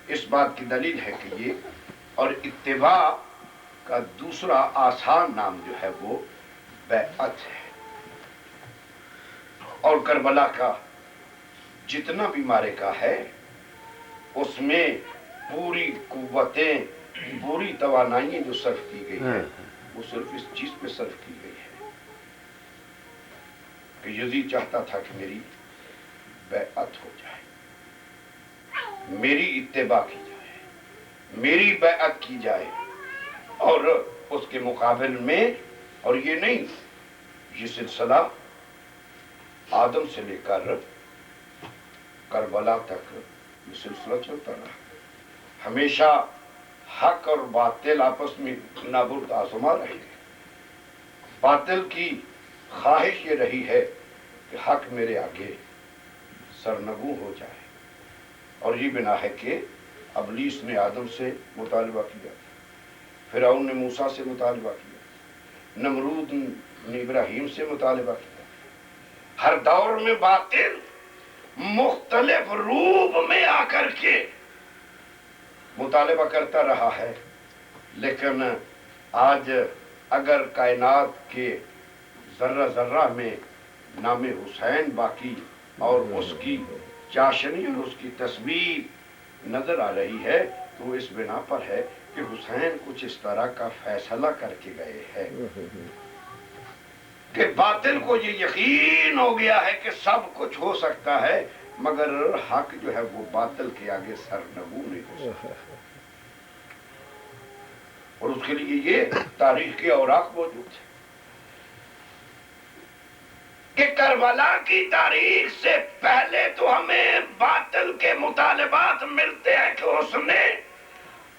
اس بات کی دلیل ہے کہ یہ، اور اتباع کا دوسرا آسان نام جو ہے وہ بیعت ہے۔ اور کربلا کا جتنا بھی معرکہ ہے اس میں پوری قوتیں، پوری توانائی جو صرف کی گئی ہے وہ صرف اس چیز پہ صرف کی گئی ہے کہ یزید چاہتا تھا کہ میری بیعت ہو جائے، میری اتباع کی جائے، میری بیعت کی جائے، اور اس کے مقابل میں، اور یہ نہیں، یہ سلسلہ آدم سے لے کر کربلا تک یہ سلسلہ چلتا رہا، ہمیشہ حق اور باطل آپس میں نابرد آزما رہے ہیں۔ باطل کی خواہش یہ رہی ہے کہ حق میرے آگے سرنگوں ہو جائے، اور یہ بنا ہے کہ ابلیس نے آدم سے مطالبہ کیا، فرعون نے موسیٰ سے مطالبہ کیا، نمرود نے ابراہیم سے مطالبہ کیا۔ ہر دور میں باطل مختلف روپ میں آ کر کے مطالبہ کرتا رہا ہے، لیکن آج اگر کائنات کے ذرہ ذرہ میں نام حسین باقی اور اس کی چاشنی اور اس کی تصویر نظر آ رہی ہے تو اس بنا پر ہے کہ حسین کچھ اس طرح کا فیصلہ کر کے گئے ہیں کہ باطل کو یہ یقین ہو گیا ہے کہ سب کچھ ہو سکتا ہے، مگر حق جو ہے وہ باطل کے آگے سرنگوں نہیں ہو سکتا، اور اس کے لیے یہ تاریخ کے اوراق موجود ہے کہ کربلا کی تاریخ سے پہلے تو ہمیں باطل کے مطالبات ملتے ہیں کہ اس نے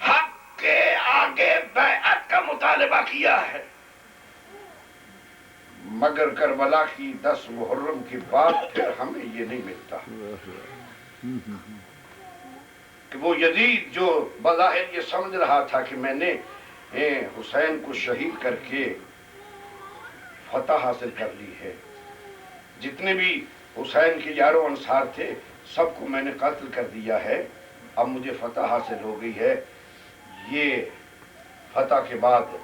حق کے آگے بیعت کا مطالبہ کیا ہے، مگر کربلا کی 10 محرم کے بعد پھر ہمیں یہ نہیں ملتا کہ وہ یزید جو بظاہر یہ سمجھ رہا تھا کہ میں نے حسین کو شہید کر کے فتح حاصل کر لی ہے، جتنے بھی حسین کے یارو انصار تھے سب کو میں نے قتل کر دیا ہے، اب مجھے فتح حاصل ہو گئی ہے۔ یہ فتح کے بعد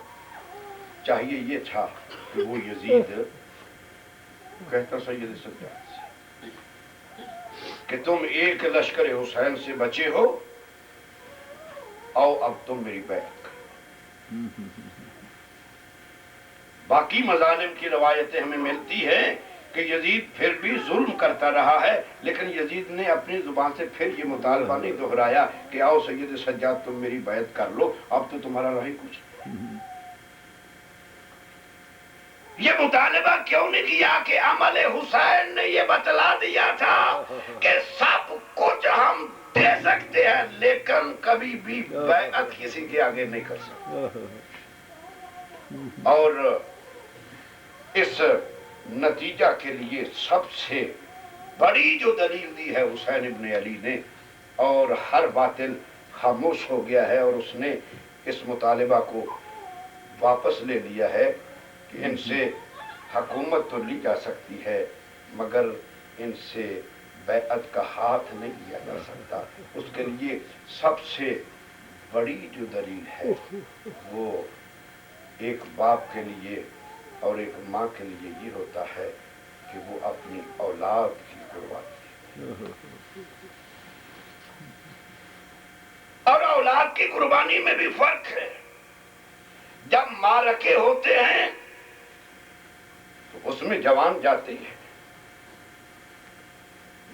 چاہیے یہ تھا کہ وہ یزید کہتا سید سجاد سے کہ تم ایک لشکر حسین سے بچے ہو، آؤ اب تم میری بیعت کرو۔ باقی مظالم کی روایتیں ہمیں ملتی ہیں کہ یزید پھر بھی ظلم کرتا رہا ہے، لیکن یزید نے اپنی زبان سے پھر یہ مطالبہ نہیں دہرایا کہ آؤ سید سجاد تم میری بیعت کر لو، اب تو تمہارا رہی کچھ۔ یہ مطالبہ کیوں نہیں کیا کہ عمل حسین نے یہ بتلا دیا تھا کہ سب کچھ ہم دے سکتے ہیں لیکن کبھی بھی بیعت کسی کے آگے نہیں کر سکتے، اور اس نتیجہ کے لیے سب سے بڑی جو دلیل دی ہے حسین ابن علی نے، اور ہر باطل خاموش ہو گیا ہے اور اس نے اس مطالبہ کو واپس لے لیا ہے کہ ان سے حکومت تو لی جا سکتی ہے مگر ان سے بیعت کا ہاتھ نہیں لیا جا سکتا۔ اس کے لیے سب سے بڑی جو دلیل ہے وہ ایک باپ کے لیے اور ایک ماں کے لیے یہ ہوتا ہے کہ وہ اپنی اولاد کی قربانی دے، اور اولاد کی قربانی میں بھی فرق ہے۔ جب معرکے ہوتے ہیں تو اس میں جوان جاتے ہیں،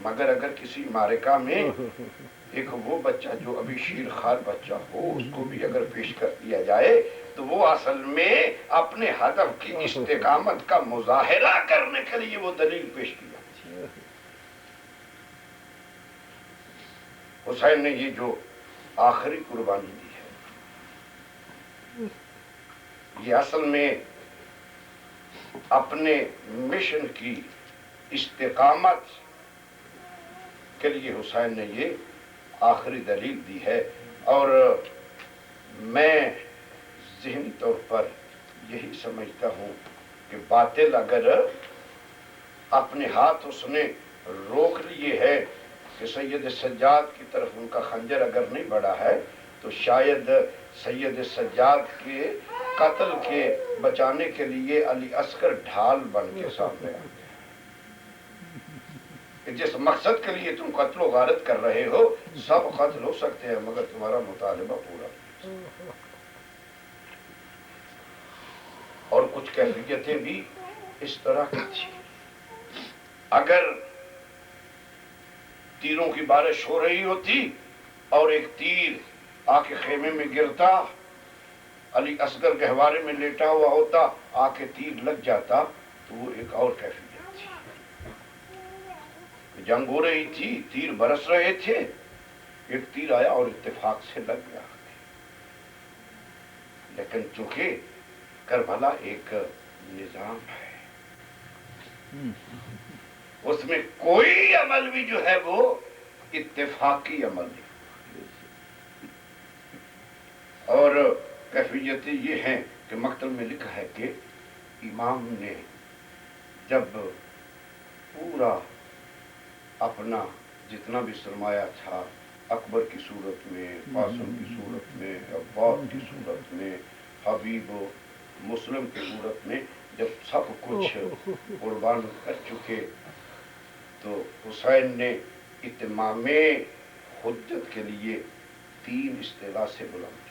مگر اگر کسی معرکہ میں ایک وہ بچہ جو ابھی شیر خوار بچہ ہو اس کو بھی اگر پیش کر دیا جائے تو وہ اصل میں اپنے ہدف کی استقامت کا مظاہرہ کرنے کے لیے وہ دلیل پیش کی جاتی ہے۔ حسین نے یہ جو آخری قربانی دی ہے یہ اصل میں اپنے مشن کی استقامت کے لیے حسین نے یہ آخری دلیل دی ہے، اور میں ذہنی طور پر یہی سمجھتا ہوں کہ باطل اگر اپنے ہاتھ اس نے روک لیے ہے کہ سید سجاد کی طرف ان کا خنجر اگر نہیں بڑھا ہے تو شاید سید سجاد کے قتل کے بچانے کے لیے علی اصغر ڈھال بن کے سامنے آ گیا کہ جس مقصد کے لیے تم قتل و غارت کر رہے ہو سب قتل ہو سکتے ہیں مگر تمہارا مطالبہ پورا نہیں۔ اور کچھ کیفیتیں بھی اس طرح کی تھی، اگر تیروں کی بارش ہو رہی ہوتی اور ایک تیر آ کے خیمے میں گرتا، علی اصغر گہوارے میں لیٹا ہوا ہوتا، آ کے تیر لگ جاتا تو وہ ایک اور کیفیت تھی۔ جنگ ہو رہی تھی، تیر برس رہے تھے، ایک تیر آیا اور اتفاق سے لگ گیا، لیکن چونکہ کربلا ایک نظام ہے، اس میں کوئی عمل بھی جو ہے وہ اتفاقی عمل نہیں، اور کیفیتیں یہ ہیں کہ مقتل میں لکھا ہے کہ امام نے جب پورا اپنا جتنا بھی سرمایہ تھا اکبر کی صورت میں، قاسم کی صورت میں، عباس کی صورت میں، حبیب و مسلم کی صورت میں، جب سب کچھ قربان کر چکے تو حسین نے اتمام حجت کے لیے 3 استغاثے بلند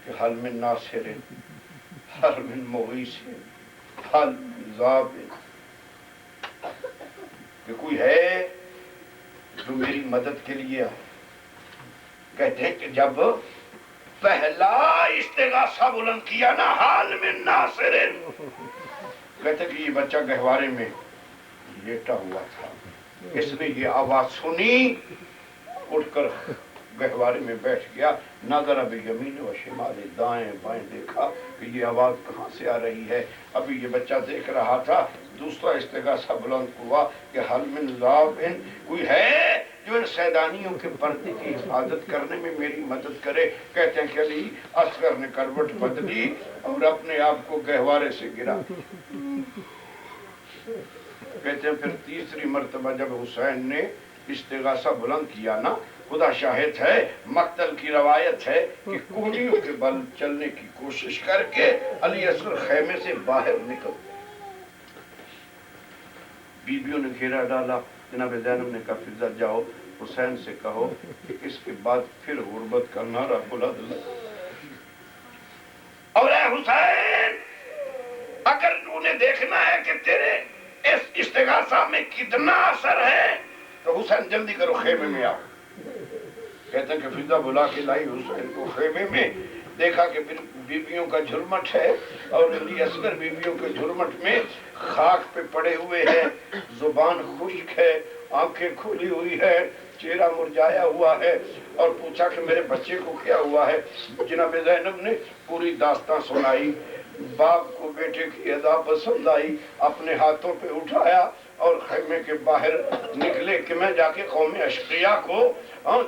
کہ حل من ناصر، حل من مغیث، حل من ذاب، کہ کوئی ہے جو میری مدد کے لیے آئے۔ کہتے ہیں کہ جب پہلا استغاثہ بلند کیا نا، حل من ناصر، کہتے ہیں کہ یہ بچہ گہوارے میں لیٹا ہوا تھا، اس نے یہ آواز سنی، اٹھ کر گہوارے میں بیٹھ گیا، نظر ابھی یمین و شمال، دائیں بائیں دیکھا کہ یہ آواز کہاں سے آ رہی ہے، ابھی یہ بچہ دیکھ رہا تھا، دوسرا استغاثہ بلند ہوا کہ حل من ذاب، کوئی ہے جو ان سیدانیوں کے پردے کی حفاظت کرنے میں میری مدد کرے۔ کہتے ہیں کہ علی اصغر نے کروٹ بدلی اور اپنے آپ کو گہوارے سے گرا۔ کہتے ہیں پھر تیسری مرتبہ جب حسین نے استغاثہ بلند کیا نا، خدا شاہد ہے، مقتل کی روایت ہے کہ کوہنیوں کے بل چلنے کی کوشش کر کے علی اصغر خیمے سے باہر نکل گئے۔ بیویوں نے گھیرا ڈالا، جناب زینب نے کہا فضا جاؤ حسین سے کہو کہ اس کے بعد پھر غربت کا نعرہ بلند لگا، اور اے حسین اگر تو نے دیکھنا ہے کہ تیرے اس استغاثہ میں کتنا اثر ہے تو حسین جلدی کرو خیمے میں آؤ۔ کہتے ہیں کہ فضا بلا کے لائی حسین کو خیمے میں، دیکھا کہ بیویوں کا جھرمٹ ہے اور علی اصغر بیویوں کے جھرمٹ میں خاک پہ پڑے ہوئے ہیں، زبان خشک ہے، آنکھیں کھلی ہوئی ہے، چہرہ مرجھایا ہوا ہے، اور پوچھا کہ میرے بچے کو کیا ہوا ہے۔ جناب زینب نے پوری داستان سنائی، باپ کو بیٹے کی ادا پسند آئی، اپنے ہاتھوں پہ اٹھایا اور خیمے کے باہر نکلے کہ میں جا کے قوم اشقیاء کو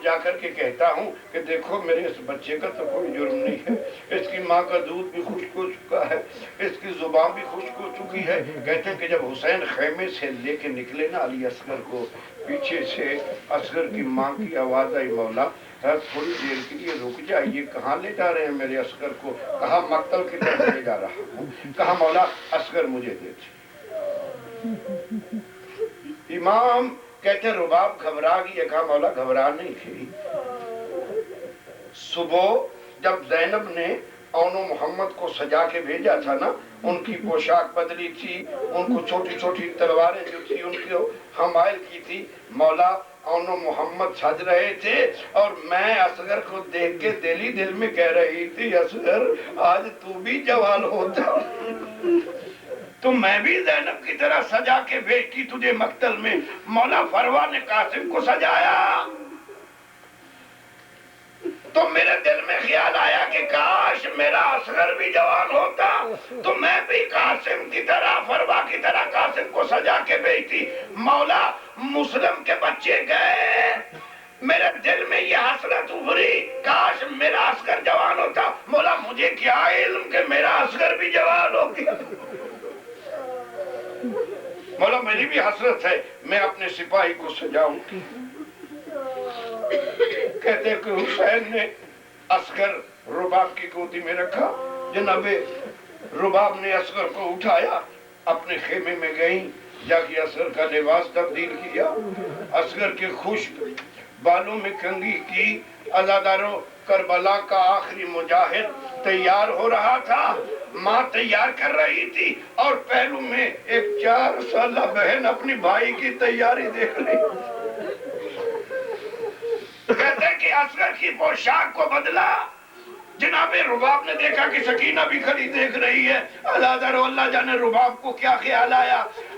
جا کر کے کہتا ہوں کہ دیکھو میرے اس بچے کا تو کوئی جرم نہیں ہے، اس کی ماں کا دودھ بھی خشک ہو چکا ہے، اس کی زبان بھی خشک ہو چکی ہے۔ کہتے ہیں کہ جب حسین خیمے سے لے کے نکلے نا علی اصغر کو، پیچھے سے اصغر کی ماں کی آواز آئی مولا تھوڑی دیر کے لیے رک جائیے، کہاں لے جا رہے ہیں میرے اصغر کو؟ کہا مقتل کی طرف لے جا رہا ہوں۔ کہا مولا اصغر مجھے دے دے۔ امام کہتے ہیں رباب گھبرا گئی، کہا مولا گھبرا نہیں تھی، صبح جب زینب نے اون و محمد کو سجا کے بھیجا تھا نا، ان کی پوشاک بدلی تھی، ان کو چھوٹی چھوٹی تلواریں جو تھی ان کو حمائل کی تھی، مولا اون و محمد سج رہے تھے اور میں اصغر کو دیکھ کے دل ہی دل میں کہہ رہی تھی اصغر آج تو بھی جوان ہوتا تو میں بھی زینب کی طرح سجا کے بھیجتی تجھے مقتل میں۔ مولا فروا نے قاسم کو سجایا تو میرے دل میں خیال آیا کہ کاش میرا اصغر بھی جوان ہوتا تو میں بھی قاسم کی طرح، فروا کی طرح قاسم کو سجا کے بھیجتی۔ مولا مسلم کے بچے گئے، میرے دل میں یہ حسرت ابھری کاش میرا اصغر جوان ہوتا۔ مولا مجھے کیا علم کہ میرا اصغر بھی جوان ہو گیا، مولا میری بھی حسرت ہے میں اپنے سپاہی کو سجاؤں۔ کہتے کہ حسین نے اصغر رباب کی گودی میں رکھا، جناب رباب نے اصغر کو اٹھایا، اپنے خیمے میں گئیں، جا کے اصغر کا لباس تبدیل کیا، اصغر کے خشک بالوں میں کنگھی کی۔ عزادارو کربلا کا آخری مجاہد تیار ہو رہا تھا، ماں تیار کر رہی تھی اور پہلو میں ایک 4 سالہ بہن اپنی بھائی کی تیاری دیکھ رہی۔ کہتے کہ اصغر کی پوشاک کو بدلا، جناب رباب نے دیکھا کہ سکینہ بھی کھڑی دیکھ رہی ہے، اللہ جانے رباب کو کیا خیال آیا،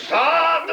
7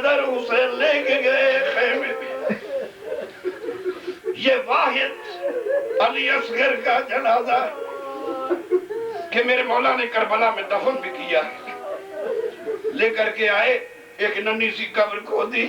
قدر حسین لے کے گئے خیمے میں. یہ واحد علی اصغر کا جنازہ کہ میرے مولا نے کربلا میں دفن بھی کیا لے کر کے آئے. ایک ننھی سی قبر کھودی,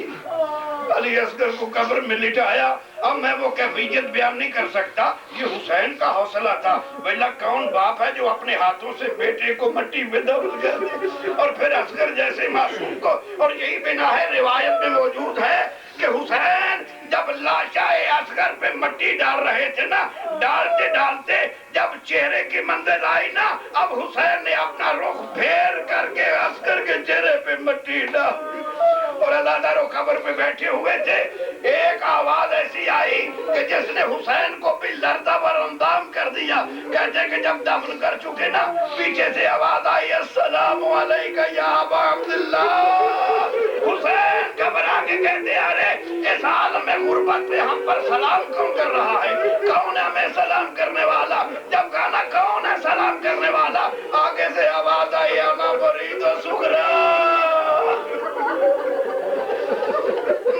علی اصغر کو قبر میں لٹایا. اب میں وہ کیفیت بیان نہیں کر سکتا. یہ حسین کا حوصلہ تھا. بھلا کون باپ ہے جو اپنے ہاتھوں سے بیٹے کو مٹی میں دفن کر دے, اور پھر اصغر جیسے معصوم کو. اور یہی بنا ہے, روایت میں موجود ہے کہ حسین جب لاشائے اصغر پہ مٹی ڈال رہے تھے نا, ڈالتے ڈالتے جب چہرے کی منزل آئی نا, اب حسین نے اپنا رخ پھیر کر کے اصغر کے چہرے پہ مٹی ڈال. اور اللہ دارو قبر پہ بیٹھے ہوئے تھے. ایک آواز ایسی آئی کہ جس نے حسین کو بھی لردہ بر اندام کر دیا. کہتے کہ جب دفن کر چکے نا, پیچھے سے آواز آئی, السلام علیکہ یا ابا عبداللہ. حسین گھبرا کے کہتے, ارے اس عالم غربت پہ ہم پر سلام کون کر رہا ہے؟ کون ہے ہمیں سلام کرنے والا؟ جب کہا کون ہے سلام کرنے والا, آگے سے آواز آئی, انا برید و سغرا.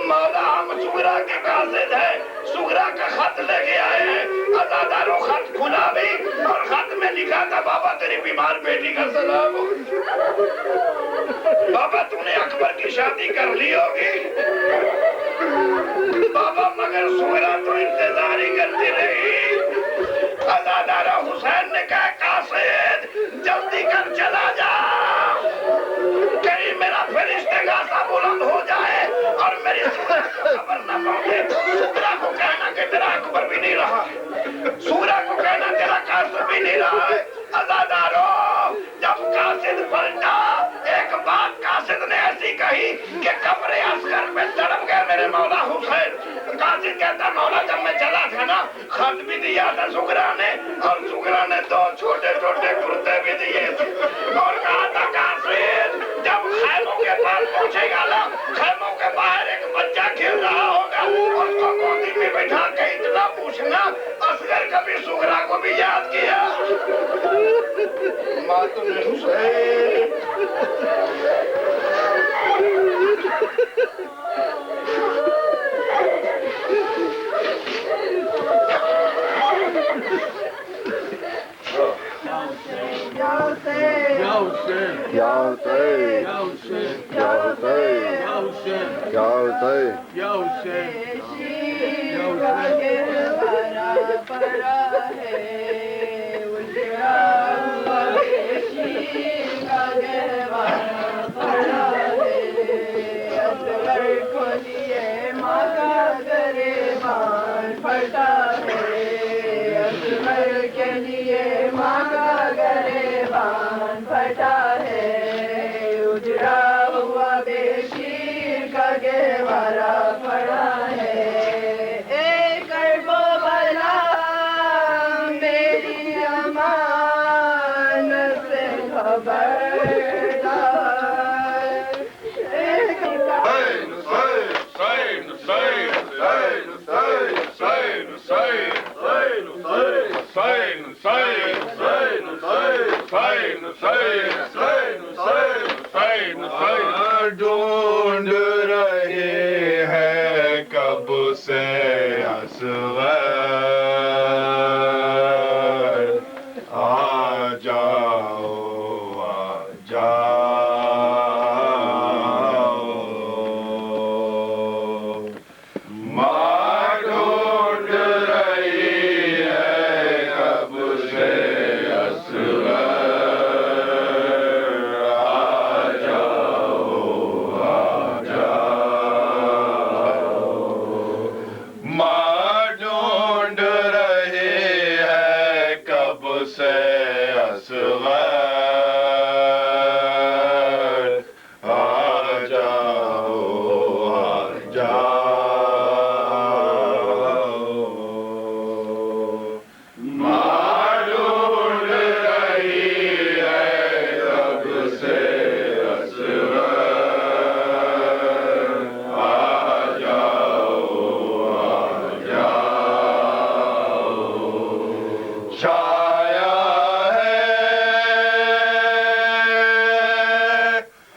مولا ہم سغرا کے قاصد ہیں, سغرا کا خط لے کے آئے ہیں. عزادارو خط کھلا بھی, اور خط میں لکھا تھا, بابا تیری بیمار بیٹی کا سلام ہو. بابا تو نے اکبر کی شادی کر لی ہوگی بابا, مگر سغرا تو انتظار ہی کرتی رہی. عزادارو حسین نے کہا, قاصد جلدی کر چلا جا, کہیں میرا فرشتے غاصہ بلند ہو جائے اور میری سغرا کو خبر نہ پہنچے. سغرا کو کہنا کہ تیرا اکبر بھی نہیں رہا ہے, سغرا کو کہنا تیرا قاسم بھی نہیں رہا ہے. عزادارو جب قاصد پلٹا, ایک بات قاصد نے ایسی کہی کہ قبر اصغر پہ تڑپ گئے میرے مولا حسین. قاصد کہتا, مولا جب میں چلا تھا نا, خط بھی دیا تھا سغرا نے, اور سغرا نے 2 چھوٹے چھوٹے کرتے بھی دیے تھے, اور کہا تھا قاصد جب خیموں کے پاس پہنچے گا نا, خیموں کے باہر ایک بچہ کھیل رہا ہوگا, اس کو گودی میں بٹھا کے اتنا پوچھنا, اصغر کبھی سغرا کو بھی یاد کیا؟ ماتم حسین. ڈھونڈ رہے ہیں کب سے اصغر, آ جاؤ آ جاؤ, ماں ڈھونڈ رہی ہے کب سے اصغر,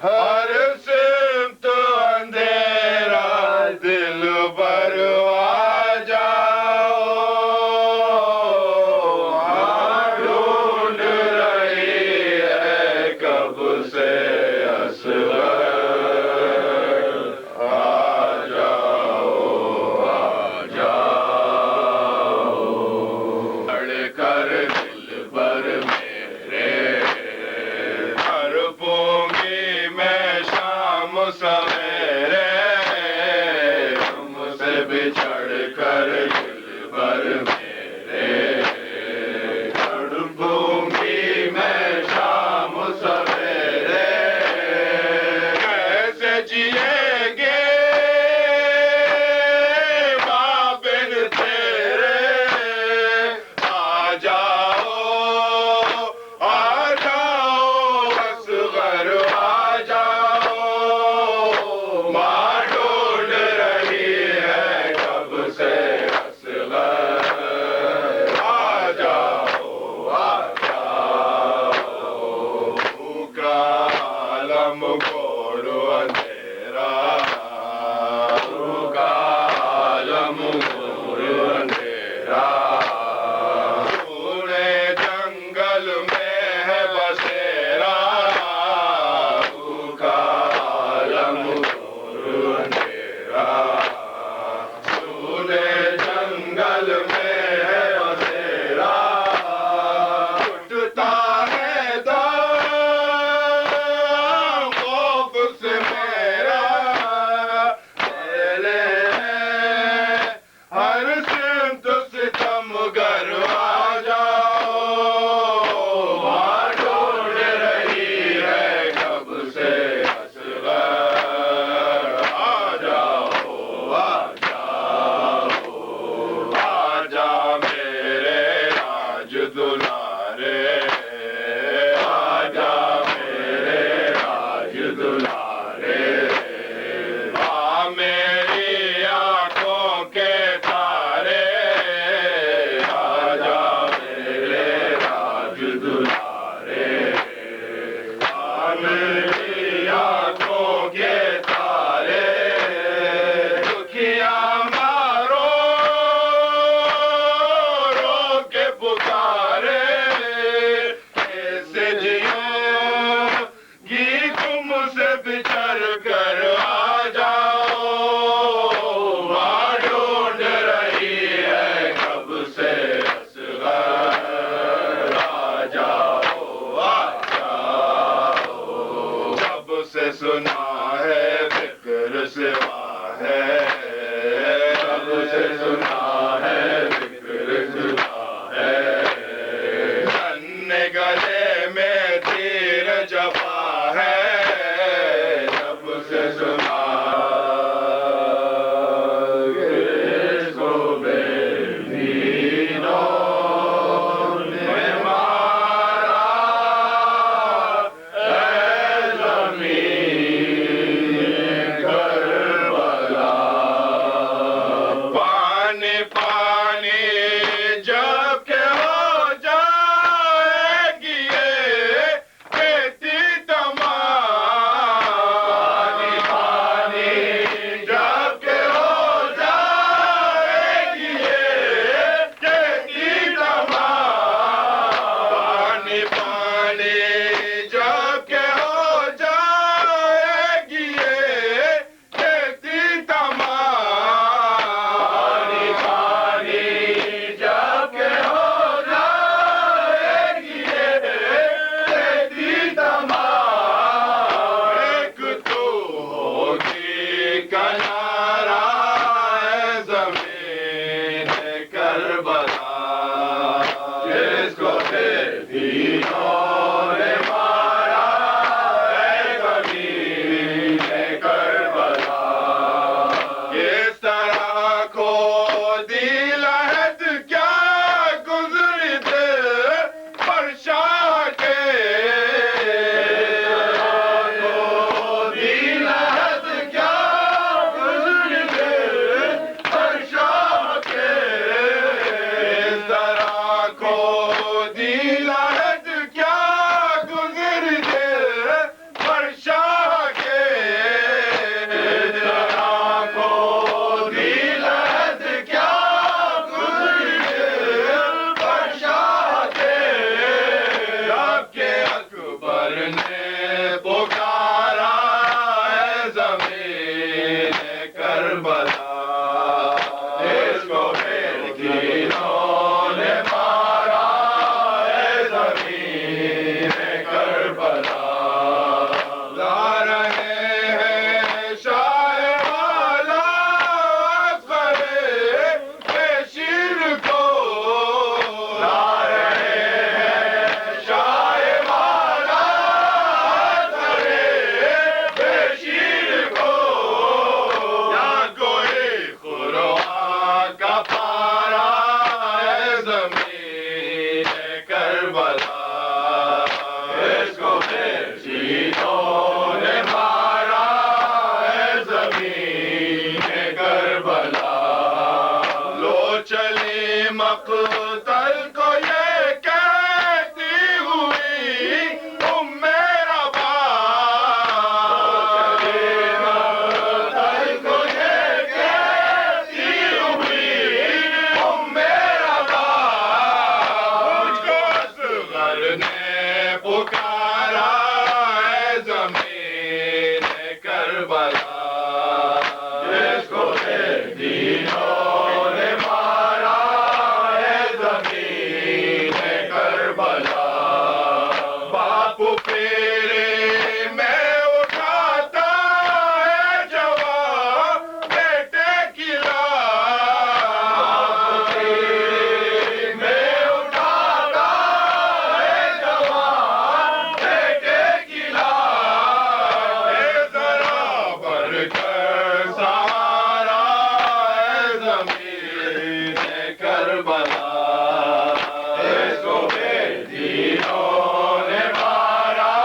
ہر سمت اندھیرا کر دل بر میرے تڑپوں گی میں شام سویرے تم سے بچھڑ کر دل بر میرے تڑپوں گی میں شام سویرے کیسے جیے گے بابن تیرے آ جاؤ اصغر آ جاؤ ماں ڈھونڈ رہی ہے کب سے اصغر آ جاؤ بھوکا عالم گھوڑ اندھیرا بھوکا عالم گھوڑ اندھیرا پورے جنگل میں ہے بسیرا بھوکا عالم گھوڑ اندھیرا پورے جنگل میں ہے بسیرا اٹھتا ہے دم خوف سے میرا پہلے ہے ہر سمت ستم گر آ جاؤ ماں ڈھونڈ رہی ہے کب سے اصغر آ جاؤ آ جا میرے راج دلارے آ جا میرے راج دلارے آ میری آنکھوں کے تارے آ جا میرے راج دلارے آ میری آنکھوں کے تارے دکھیا مارو رو کے پکارے کیسے جیو گی تم سے بچھڑ کر آ جاؤ ماں ڈھونڈ رہی ہے کب سے اصغر آ جاؤ جب سے سنا ہے فکر سوا ہے جب سے سنا ہے فکر سوا ہے ننے گلے میں تیر جفا ہے جب سے سنا سو بے دینوں نے مارا اے زمین کربلا پانی پانی جب کہ ہو جائے گی یہ کھیتی تمام پانی پانی جب کہ ہو جائے گی یہ کھیتی تمام پانی پانی جب کہ ہو جائے گی یہ کھیتی تمام پانی پانی جب کہ ہو جائے گی یہ کھیتی تمام ایک تو ہوگی کنارہ اے زمین کربلا جس کو بے دینوں نے مارا اے زمین کربلا کس طرح کو دل عہد کیا گزری دل پر شاہ کے کو دل عہد کیا گزری دل پر شاہ کے اس طرح کو دل عہد کیا گزری دل پر شاہ کے اس طرح کو دل عہد کیا گزری دل پر شاہ کے جب کہ اکبر نے پکارا اے زمین کربلا اس کو بے دینوں نے مارا پکارا ہے زمین کربلا جس کو دینوں نے مارا ہے زمین کربلا باپ پھیرے میں اٹھاتا ہے جوان بیٹے کی لاش میں اٹھاتا ہے جوان بیٹے کی لاش ذرا بڑھ کر سہارا ہے زمین کربلا اس کو بے دینوں نے مارا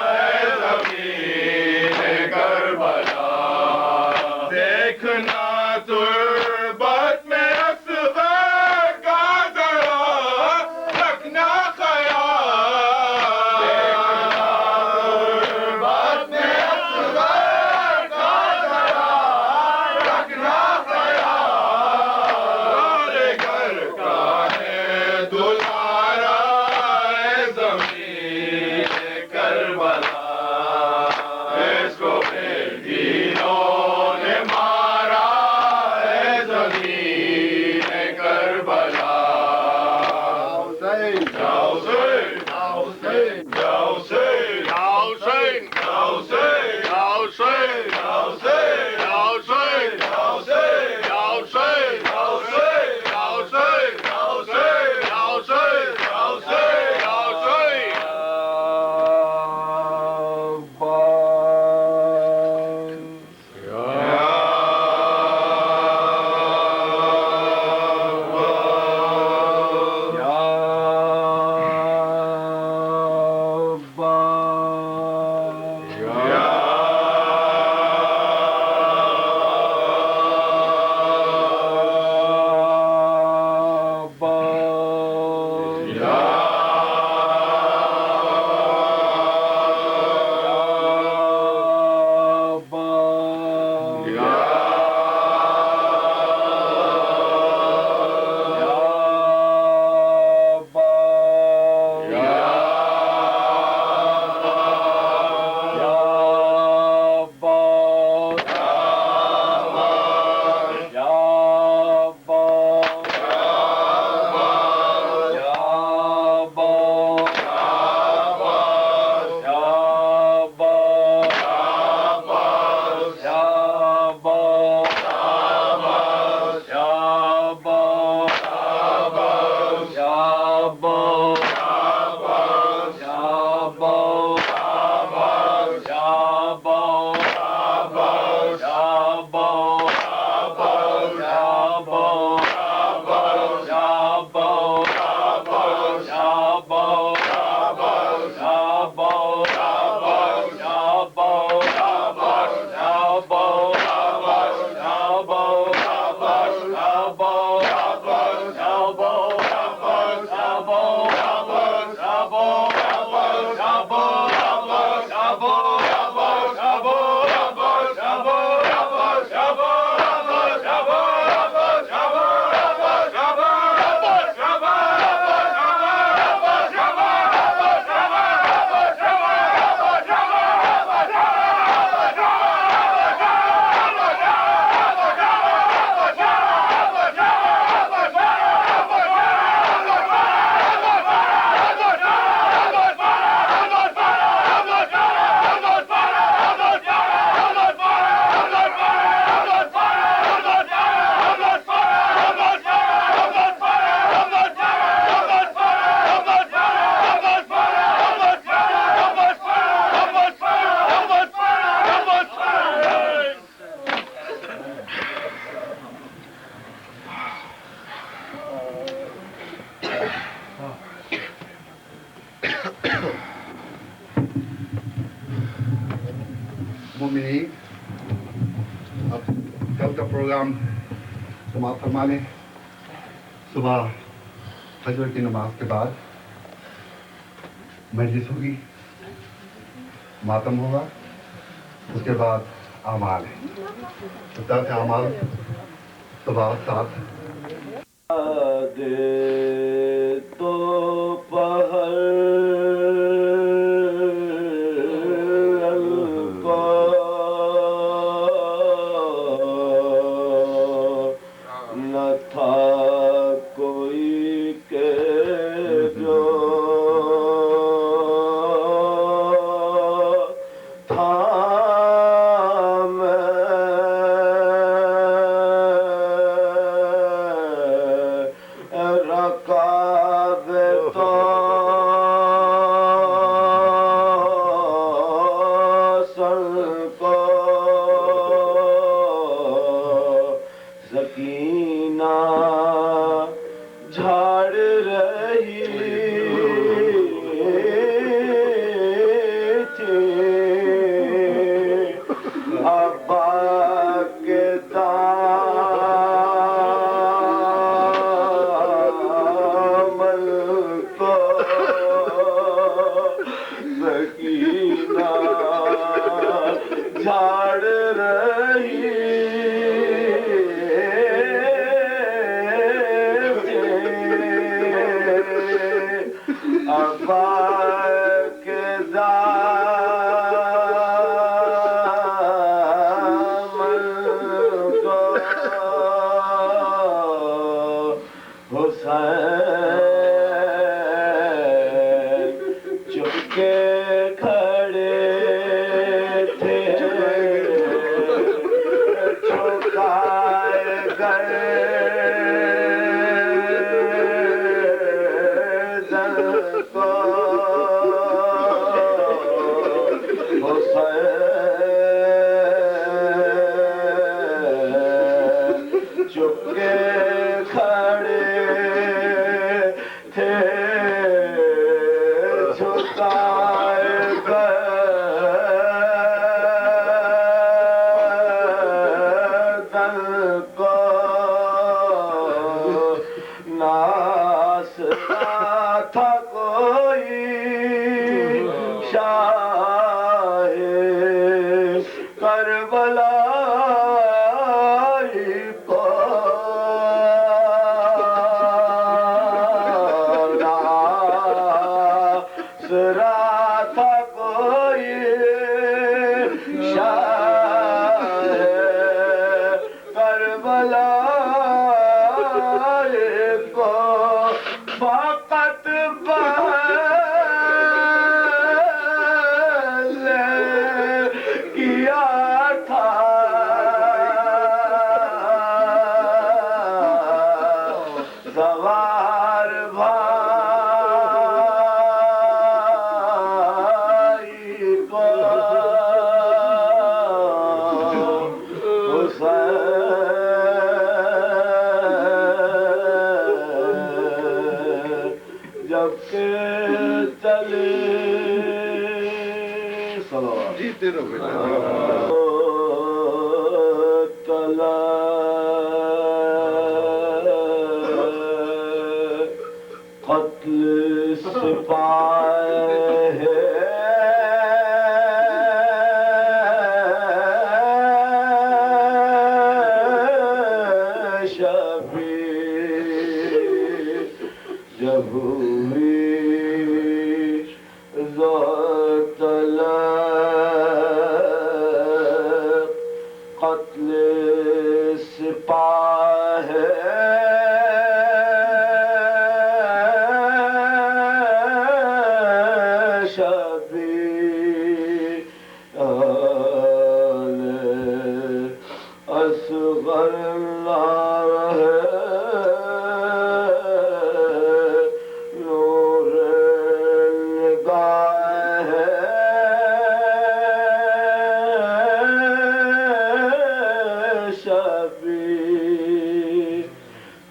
ہے زمین کربلا دیکھنا تربت میں اصغر کا ذرا رکھنا خیال تربت میں اصغر کا ذرا رکھنا خیال گھر کا ہے دلارا ہے زمین کربلا اس کو بے دینوں نے مارا ہے زمین کربلا حسین یا حسین یا حسین یا حسین یا حسین یا حسین یا حسین یا حسین یا حسین یا حسین یا حسین یا حسین یا حسین یا حسین یا حسین یا حسین یا حسین مومنین اب کل کا پروگرام سماعت فرما لیں. صبح فجر کی نماز کے بعد مجلس ہوگی, ماتم ہوگا, اس کے بعد اعمال ہیں. اس طرح سے اعمال صبح 7 دے تو پہر ابا کے دامن کو حسین چپکے کھڑے تھے چکائے گئے کو حسین چپکے کھڑے تھے چھکائے گردن کو ناستا تھا کوئی شاہ کربلا کو ناسرا تھا کوئی شاہ کربلا کو فقط کیا تھا سوار بھائی کو حسین جب کہ چلے جیتے رہو بیٹا تلا قتل سپاہ شبیر جب ہوئی قتل سپاہ شبیر اصغر نہ رہے نور نگاہ شبیر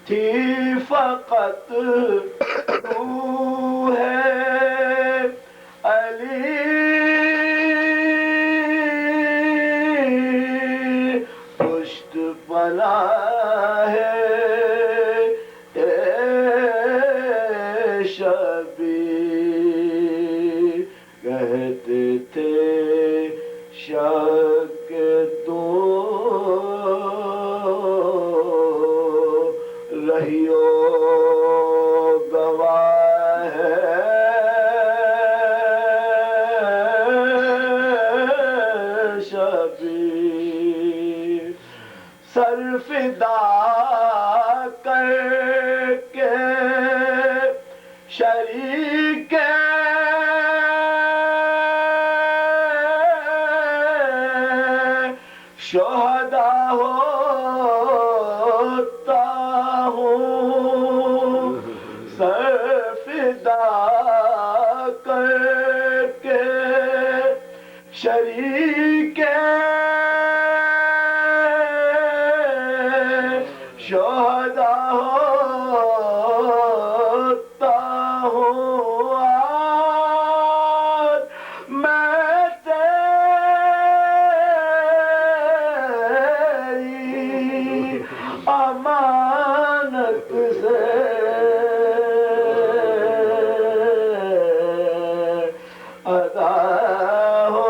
تھی فقط تو ہے علی پشت پناہ شبیر کہتے تھے شک تو رہیو گواہ شبیر سر فدا کر کے شریک شہدا ہوتا ہوں سر فدا کر کے شریک شہدا ہوتا ہوں آج میں تیری امانت سے ادا ہو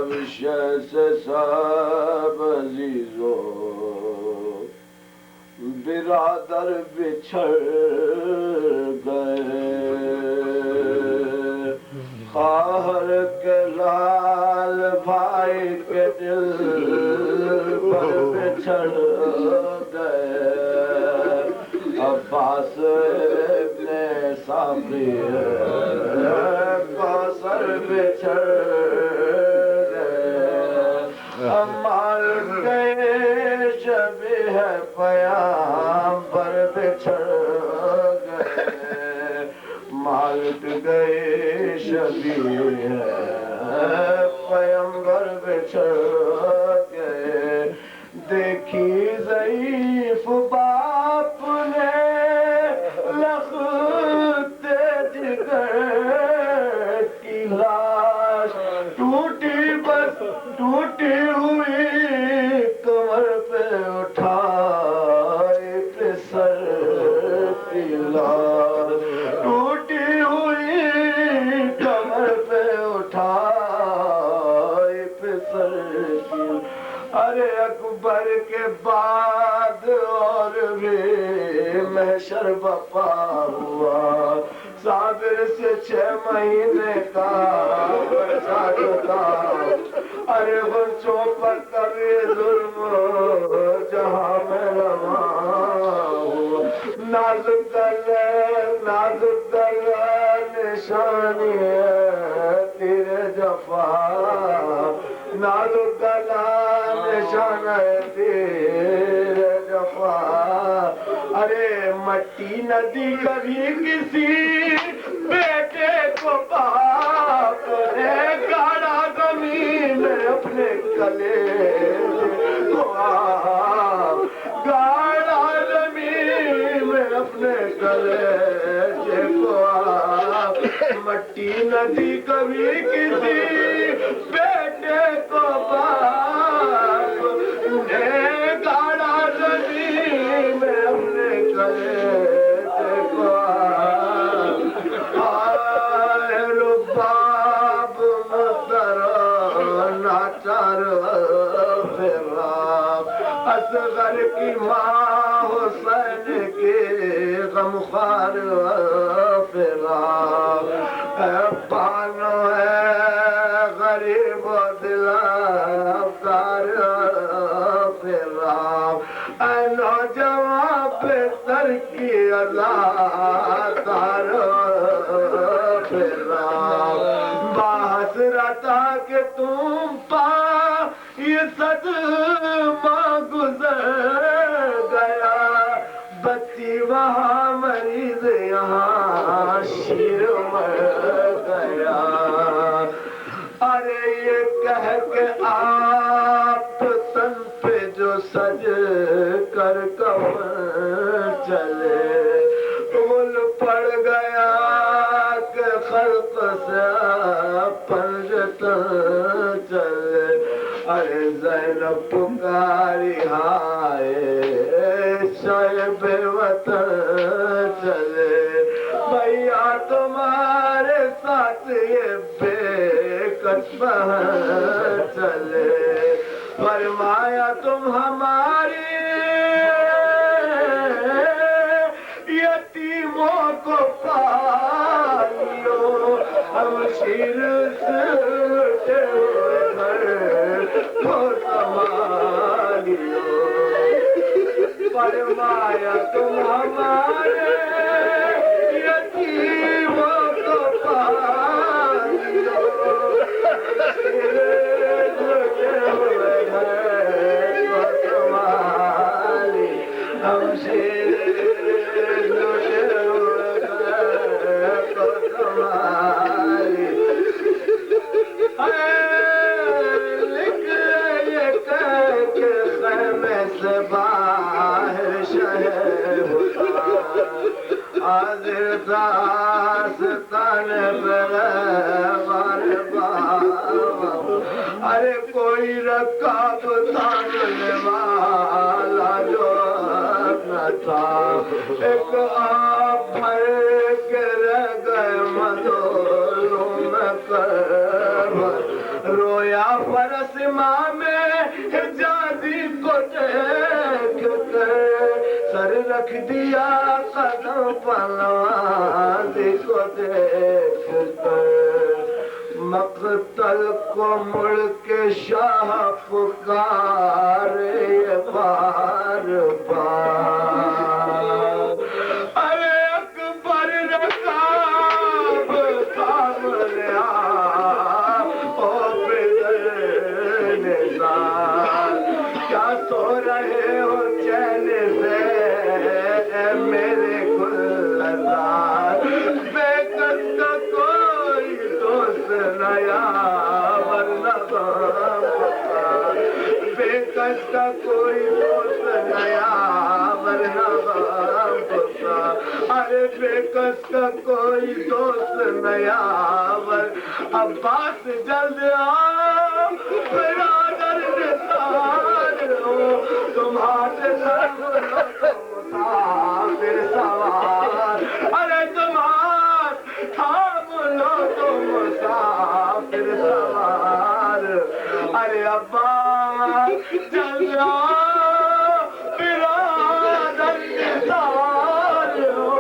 سب شے سے سب عزیزو برادر بچھڑ گئے خواہر کے لال بھائی کے دل پر بچھڑ گئے عباس ابن صافی کوثر بچھڑ گئے عمار گئے شبیہ پیامبر بچھڑ گئے مالک گئے شبیہ پیامبر بچھڑ گئے دیکھی ضعیف باپ نے لخت جگر کی لاش ٹوٹی بس ٹوٹی ہوئی کمر پہ اٹھائے پسر کی لاش ٹوٹی ہوئی کمر پہ اٹھائے پسر کی ارے اکبر کے بعد اور بھی محشر بپا ہوا صابر سے 6 مہینے کا بچہ تھا ارے بچوں پر کبھی ظلم جہاں میں رواں ہوا نازک گلے نشانی ہے تیرے جفا نازک گلا نشان ہے تیرے جفا ارے مٹی ندی کبھی کسی بیٹے کو باپ نے گاڑا زمین میں اپنے کلے کو آپ گاڑا زمین میں اپنے کلے کو آپ مٹی ندی کبھی کسی بیٹے کو باپ نے گاڑا زمین میں اپنے کلے کو آئے رباب مدر ناچار فراق اصغر کی ماں حسین کے غمخوار فراق بانو ہے غریب و دلدار فراق اے نوجوان بہتر کی ادادار فراق بحسرتا کہ تم پا یہ صدمہ گزر گیا بچی وہاں مریض یہاں شیر مر گیا ارے یہ کہہ کے آپ تن پہ جو سج کر کمر چلے مل پڑ گیا کہ خلق سے پنجتن چلے ارے زینب پکاری ہائے شعب وطن چلے بھیا تمہارے ساتھ یہ بے کس بہن چلے فرمایا تم ہماری یتیموں کو پالیو ہم شیر سے اٹھے ہوئے گھر کو سنبھالیو فرمایا تم ہمارے یتیموں کو پالیو شیر اٹھے ہوئے گھر کو سنبھالی ہم شیر باہر شہر حاضر داستان ارے کوئی رکاب تھاننے والا جو نہ تھا ایک آپ بھر کے رہ گئے مدولوں میں کر رویا فرس ماں میں حجازی کو دیکھ کر سر رکھ دیا قدم پنوازی کو دیکھ کر مقتل کو مڑ کے شاہ پکارے بار بار ارے اکبر رکاب سامنے آ او بدر نثار کیا سو رہے ہو چین سے اے میرے گلزار بے کس کا کوئی دوست نیا ورنہ بے کس کا کوئی دوست نیا ورنہ ارے بے کس کا کوئی دوست نیا ور عباس جلد آؤ برادر نثار ہو تمہارے سب لو مسافر سوار ارے تمہار تھام لو تم مسافر سوار ارے عباس جلد آؤ برادر نثار ہو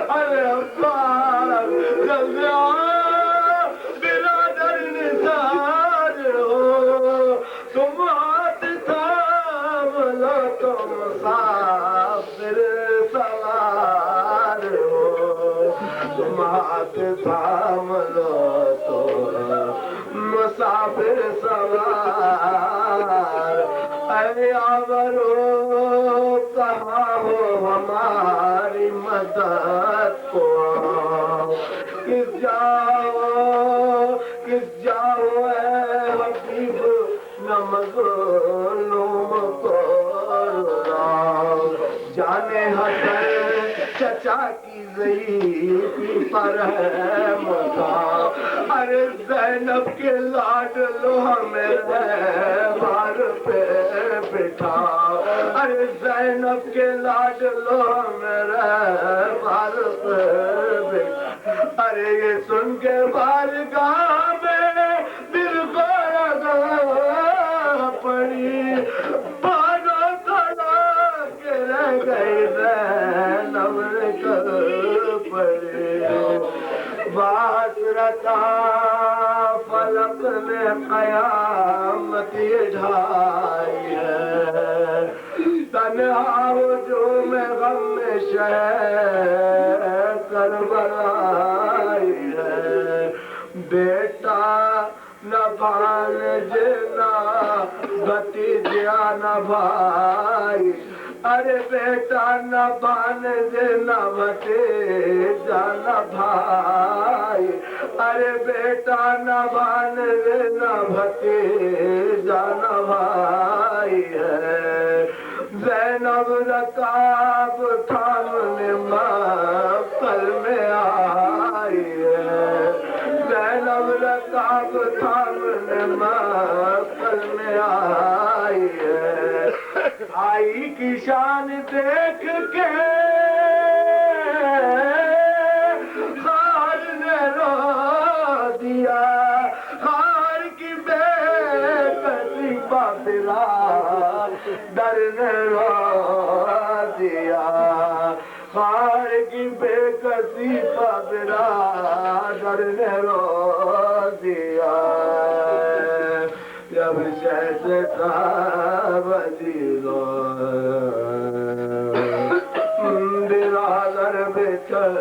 ارے عباس جلد آؤ برادر نثار ہو تم ہاتھ تھام لو تم مسافر سوار ہو تم ہاتھ تھام لو تو مسافر سوار اے آورو کہاں ہو ہماری مدد کو کس جاؤ اے حبیب نہ مظلوم کو رلاؤ جانے حسن چچا کی ضعیفی پر ہے مدعا ارے زینب کے لاڈلو ہمیں بار پہ بٹھاؤ ارے زینب کے لاڈلو ہمیں بار پہ بٹھاؤ ارے یہ سن کے بارگاہ میں دل کو لگا پڑی بانوں تھلا کے رہ گئی زینب کر پڑی باسرتا فلک میں قیامت یہ ڈھائی ہے تنہا ہجوم غم میں شہ کربلائی ہے بیٹا نہ بھانجے نہ بھتیجا نہ بھائی ارے بیٹا نہ بھانجے نہ بھتیجا نہ بھائی ارے بیٹا نہ بھانجے نہ بھتیجا نہ بھائی ہے زینب رکاب تھامنے مقتل میں آئی ہے زینب رکاب تھامنے مقتل میں آئی ہے آئی کی شان دیکھ کے خار نے رو دیا خار کی بے کسی بابرا در نے رو دیا خار کی بے کسی بابرا در نے رو دیا جب شہد صاحب برادر بچھڑ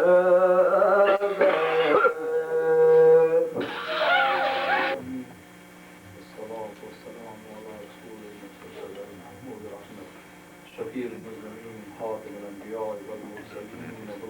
شفيع المسلمين حاطم الأنبياء والمرسلين